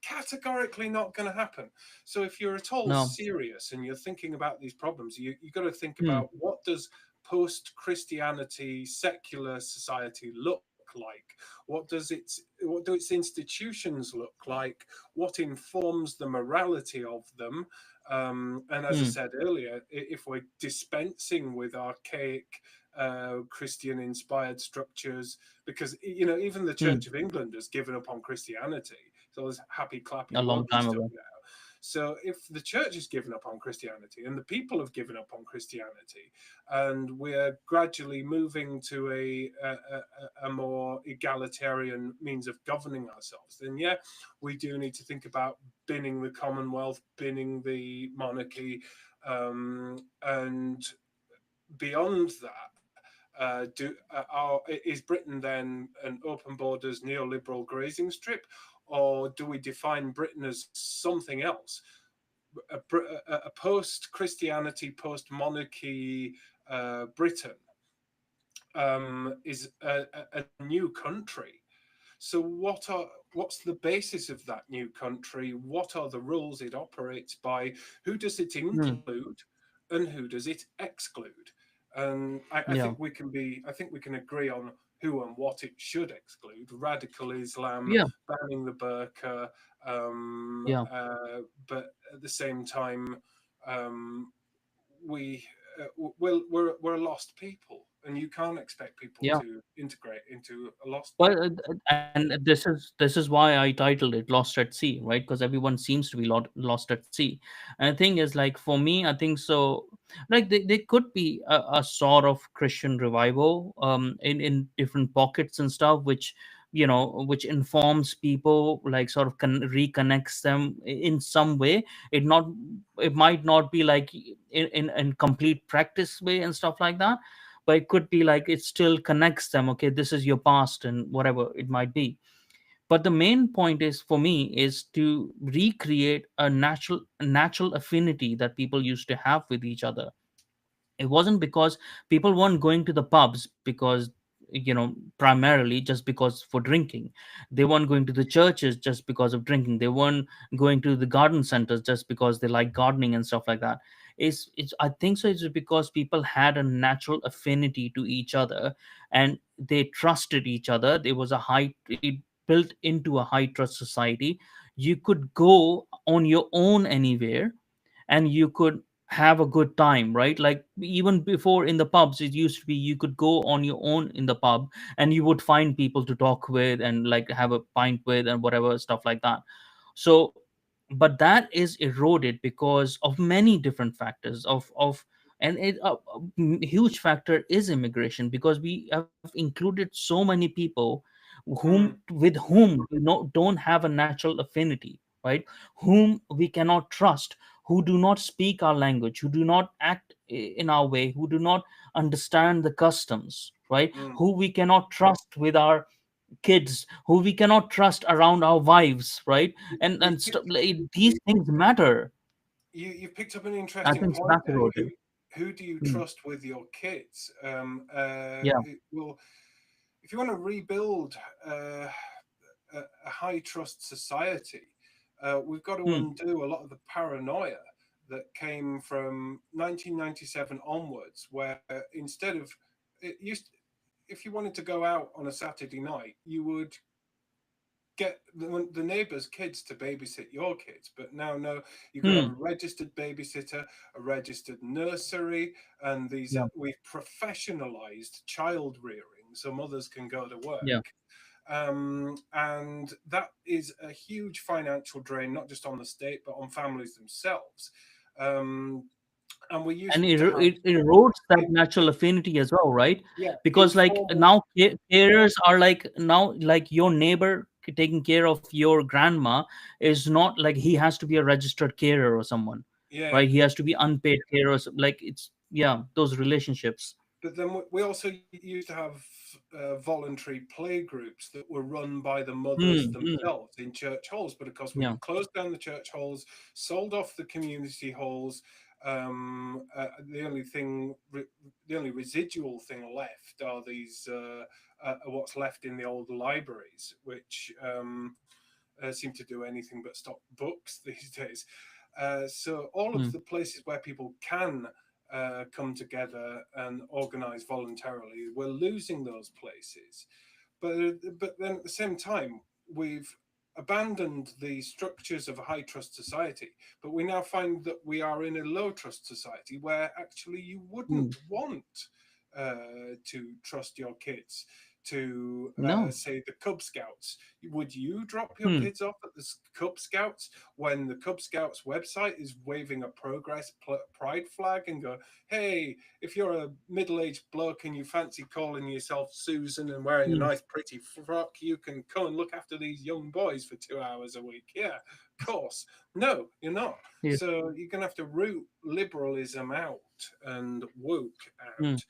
Categorically not going to happen. So if you're at all no. serious and you're thinking about these problems, you got to think Hmm, about, what does post-Christianity secular society look like? What do its institutions look like? What informs the morality of them? And as I hmm, said earlier, if we're dispensing with archaic Christian inspired structures, because even the hmm. Church of England has given up on Christianity. So there's happy A clappy long wokey time stuff ago. now. So if the church has given up on Christianity and the people have given up on Christianity, and we're gradually moving to a more egalitarian means of governing ourselves, then yeah, we do need to think about binning the Commonwealth, binning the monarchy, and beyond that, is Britain then an open borders neoliberal grazing strip, or do we define Britain as something else? A post-Christianity, post-monarchy Britain is a new country. So what's the basis of that new country? What are the rules it operates by? Who does it Hmm. include, and who does it exclude? And Yeah. I think we can agree on who and what it should exclude. Radical Islam, Yeah. banning the burqa, Yeah. but at the same time, um, we we're a lost people, and you can't expect people Yeah. to integrate into a lost Well, people. and this is why I titled it "Lost at Sea," right? Because everyone seems to be lost at sea. And the thing is, like for me, I think so. Like there could be a sort of Christian revival, in different pockets and stuff, which which informs people, like sort of reconnects them in some way. It might not be like in complete practice way and stuff like that, but it could be like it still connects them. Okay, this is your past and whatever it might be. But the main point is for me is to recreate a natural affinity that people used to have with each other. It wasn't because people weren't going to the pubs because primarily just because for drinking. They weren't going to the churches just because of drinking. They weren't going to the garden centers just because they like gardening and stuff like that. It's I think so it's because people had a natural affinity to each other, and they trusted each other. There was a high it built into a high trust society. You could go on your own anywhere, and you could have a good time, right? Like even before in the pubs, it used to be you could go on your own in the pub, and you would find people to talk with and like have a pint with and whatever stuff like that. So but that is eroded because of many different factors of and huge factor is immigration, because we have included so many people Mm, with whom we don't have a natural affinity, right? Whom we cannot trust, who do not speak our language, who do not act in our way, who do not understand the customs, right? mm. Who we cannot trust with our kids, who we cannot trust around our wives, right? You've And stuff picked like these things matter. you've picked up an I interesting think point that's there. eroded. Who do you Hmm. trust with your kids? Yeah. Well, if you want to rebuild uh, a high trust society, we've got to Hmm. undo a lot of the paranoia that came from 1997 onwards, where instead of it used, if you wanted to go out on a Saturday night, you would get the neighbors' kids to babysit your kids. But now, no, you've got to have Hmm. a registered babysitter, a registered nursery, and these Yeah. we've professionalized child rearing so mothers can go to Yeah. work. And that is a huge financial drain, not just on the state, but on families themselves. Um, and we used And to have, it erodes that natural affinity as well, right? yeah, Because like informal. now carers are like, now like your neighbor taking care of your grandma is not like he has to be a registered carer or someone, Yeah, right? He has to be unpaid carer, like it's, yeah, those relationships. but then we also used to have voluntary play groups that were run by the mothers Hmm. Hmm. themselves in church halls. But of course, we've Yeah. closed down the church halls, sold off the community halls. The only thing, the only residual thing left are these what's left in the old libraries, which seem to do anything but stock books these days. So all of Hmm. the places where people can come together and organize voluntarily, we're losing those places. But then at the same time, we've abandoned the structures of a high trust society, but we now find that we are in a low trust society where actually you wouldn't Hmm. want to trust your kids to No. say the Cub Scouts. Would you drop your Hmm. kids off at the Cub Scouts when the Cub Scouts website is waving a progress pride flag and go, hey, if you're a middle-aged bloke and you fancy calling yourself Susan and wearing a Hmm. nice pretty frock, you can come and look after these young boys for 2 hours a week? Yeah, of course. No, you're not. Yeah. So you're going to have to root liberalism out and woke Hmm. out.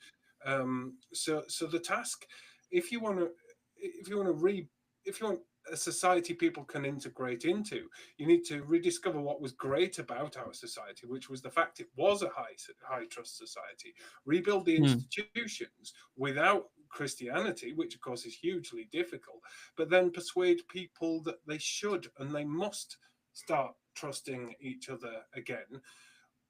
So the task, if you want to, if you want to re, if you want a society people can integrate into. You need to rediscover what was great about our society, which was the fact it was a high trust society. Rebuild the Hmm. institutions without Christianity, which of course is hugely difficult, but then persuade people that they should and they must start trusting each other again.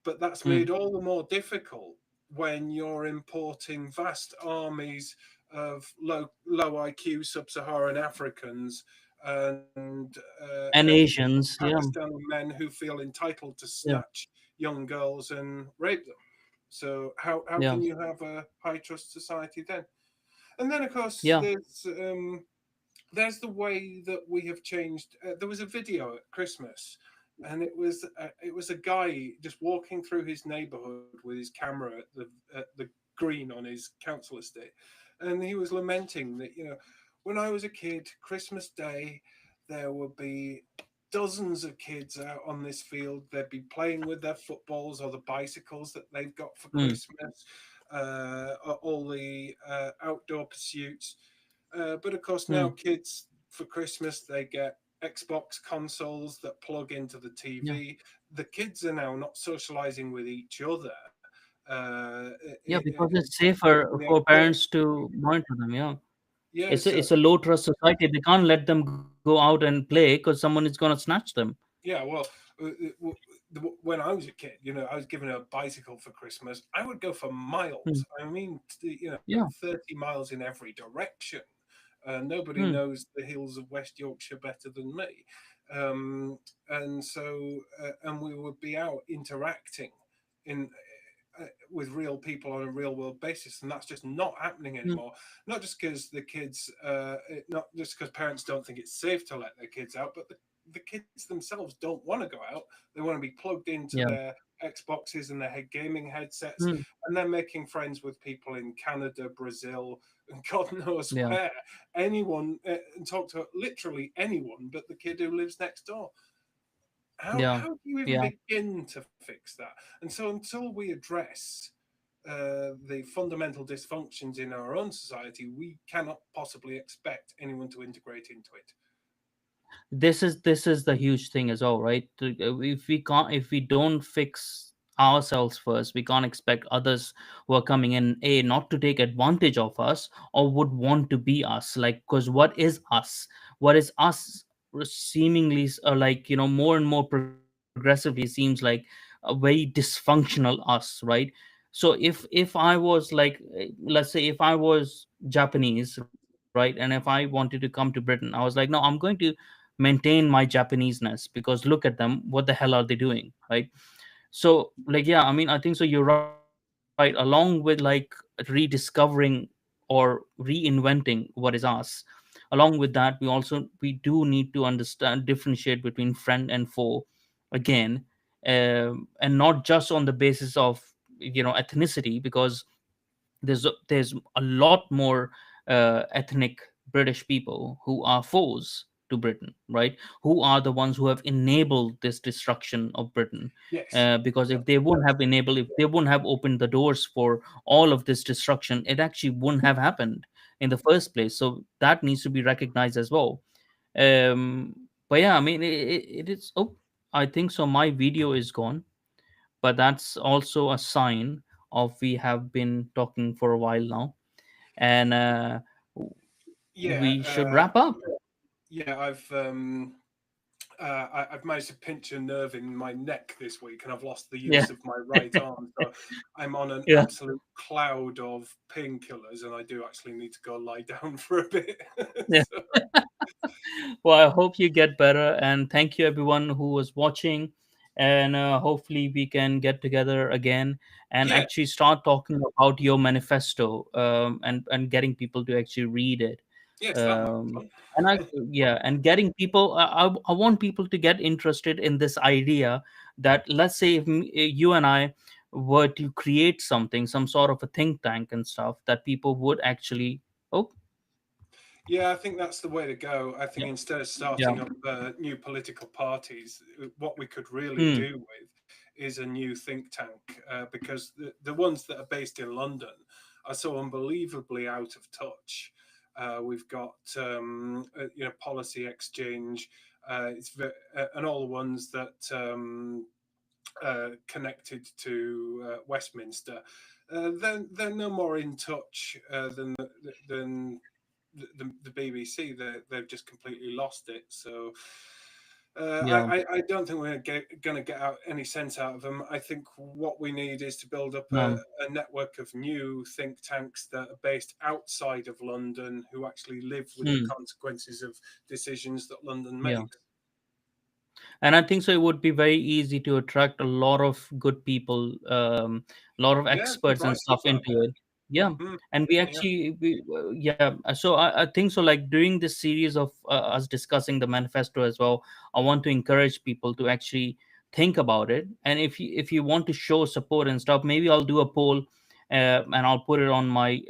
But that's Hmm. made all the more difficult when you're importing vast armies of low IQ sub-Saharan Africans and And Asians, yeah, Pakistani men who feel entitled to yeah, snatch young girls and rape them. So how yeah, can you have a high trust society then? And then of course yeah. there's the way that we have changed. There was a video at Christmas, and it was a guy just walking through his neighborhood with his camera at the green on his council estate, and he was lamenting that, when I was a kid, Christmas Day, there would be dozens of kids out on this field. They'd be playing with their footballs or the bicycles that they've got for Hmm. Christmas, all the outdoor pursuits. But of course, now Hmm. kids for Christmas they get Xbox consoles that plug into the Yeah, TV. The kids are now not socializing with each other. yeah, because In it's safer the for extent, parents to monitor them. Yeah, yeah. So it's a low trust society. They can't let them go out and play because someone is gonna snatch them. yeah, well, when I was a kid, I was given a bicycle for Christmas. I would go for Hmm. miles. I mean, Yeah. 30 miles in every direction. Nobody Hmm. knows the hills of West Yorkshire better than me. And so, and we would be out interacting in with real people on a real world basis, and that's just not happening Hmm. anymore. Not just because the kids, not just because parents don't think it's safe to let their kids out, but the kids themselves don't want to go out. They want to be plugged into Yeah. their Xboxes and their gaming headsets, Hmm. and they're making friends with people in Canada, Brazil, and God knows Yeah. where. Anyone, and talk to literally anyone but the kid who lives next door. Yeah. How do you even Yeah. begin to fix that? And so until we address the fundamental dysfunctions in our own society, we cannot possibly expect anyone to integrate into it. This is the huge thing as well, right? If we don't fix ourselves first, we can't expect others who are coming in not to take advantage of us or would want to be us. Like, because what is us seemingly like, more and more progressively seems like a very dysfunctional us, right? So if I was like, let's say if I was Japanese, right, and if I wanted to come to Britain, I was like, no, I'm going to maintain my Japaneseness, because look at them, what the hell are they doing, right? So, like, yeah, I mean, I think so, you're right, along with like rediscovering or reinventing what is us. Along with that, we do need to understand, differentiate between friend and foe again, and not just on the basis of ethnicity, because there's a lot more ethnic British people who are foes to Britain, right? Who are the ones who have enabled this destruction of Britain? Yes. Because if they wouldn't have opened the doors for all of this destruction, it actually wouldn't have happened in the first place. So that needs to be recognized as well. But yeah, I mean, it is. Oh, I think so. My video is gone, but that's also a sign of we have been talking for a while now, and Yeah. we should wrap up. Yeah. I've managed to pinch a nerve in my neck this week, and I've lost the Yeah. use of my right arm. So I'm on an Yeah. absolute cloud of painkillers, and I do actually need to go lie down for a bit. Yeah. So, Well, I hope you get better, and thank you everyone who was watching. And hopefully we can get together again and yeah, actually start talking about your manifesto, and getting people to actually read it. yes, that might um, be and I fun. yeah, and getting people, I want people to get interested in this idea that, let's say if you and I were to create something, some sort of a think tank and stuff, that people would actually, oh, Yeah, I think that's the way to go. I yeah, think instead of yeah, starting up new political parties, what we could really hmm, do with is a new think tank, because the ones that are based in London are so unbelievably out of touch. we've got policy exchange. And all the ones that connected to Westminster. They're no more in touch than the BBC. They've just completely lost it. So Yeah. I don't think we're going to get out any sense out of them. I think what we need is to build up No. a network of new think tanks that are based outside of London, who actually live with the Hmm. consequences of decisions that London Yeah. makes. And I think so it would be very easy to attract a lot of good people, a lot of Yeah, the experts and right stuff people out into there. it. Yeah. Mm, And we yeah. actually yeah, so I think so, like during this series of us discussing the manifesto as well, I want to encourage people to actually think about it. And if you want to show support and stuff, maybe I'll do a poll, and I'll put it on my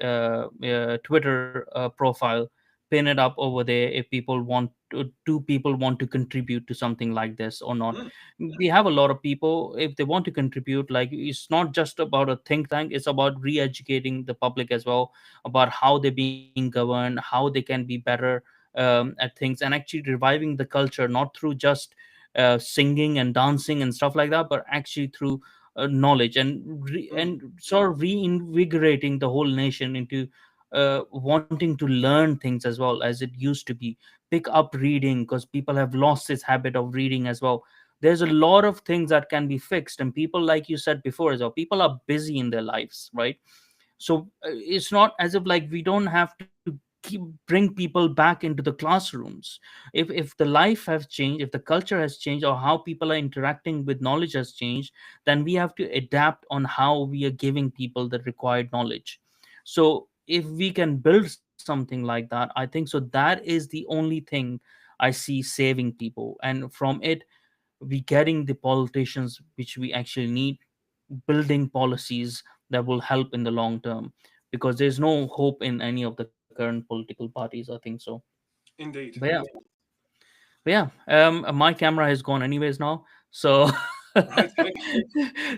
Twitter profile, pin it up over there, if people want to, do people want to contribute to something like this or not. Mm, We have a lot of people, if they want to contribute, like it's not just about a think tank, it's about re-educating the public as well, about how they're being governed, how they can be better at things, and actually reviving the culture, not through just singing and dancing and stuff like that, but actually through knowledge, mm, and sort of reinvigorating the whole nation into wanting to learn things as well as it used to be. Pick up reading, because people have lost this habit of reading as well. There's a lot of things that can be fixed, and people, like you said before as well, people are busy in their lives, right? So it's not as if like we don't have to keep bring people back into the classrooms. If the life has changed, if the culture has changed, or how people are interacting with knowledge has changed, then we have to adapt on how we are giving people the required knowledge. So if we can build something like that, I think so that is the only thing I see saving people, and from it we getting the politicians which we actually need, building policies that will help in the long term, because there's no hope in any of the current political parties, I think so. indeed. But yeah, my camera has gone anyways now, so Right.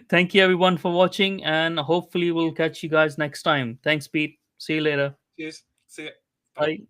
thank you everyone for watching, and hopefully we'll catch you guys next time. Thanks, Pete. See you later. Cheers. See you. Bye. Bye.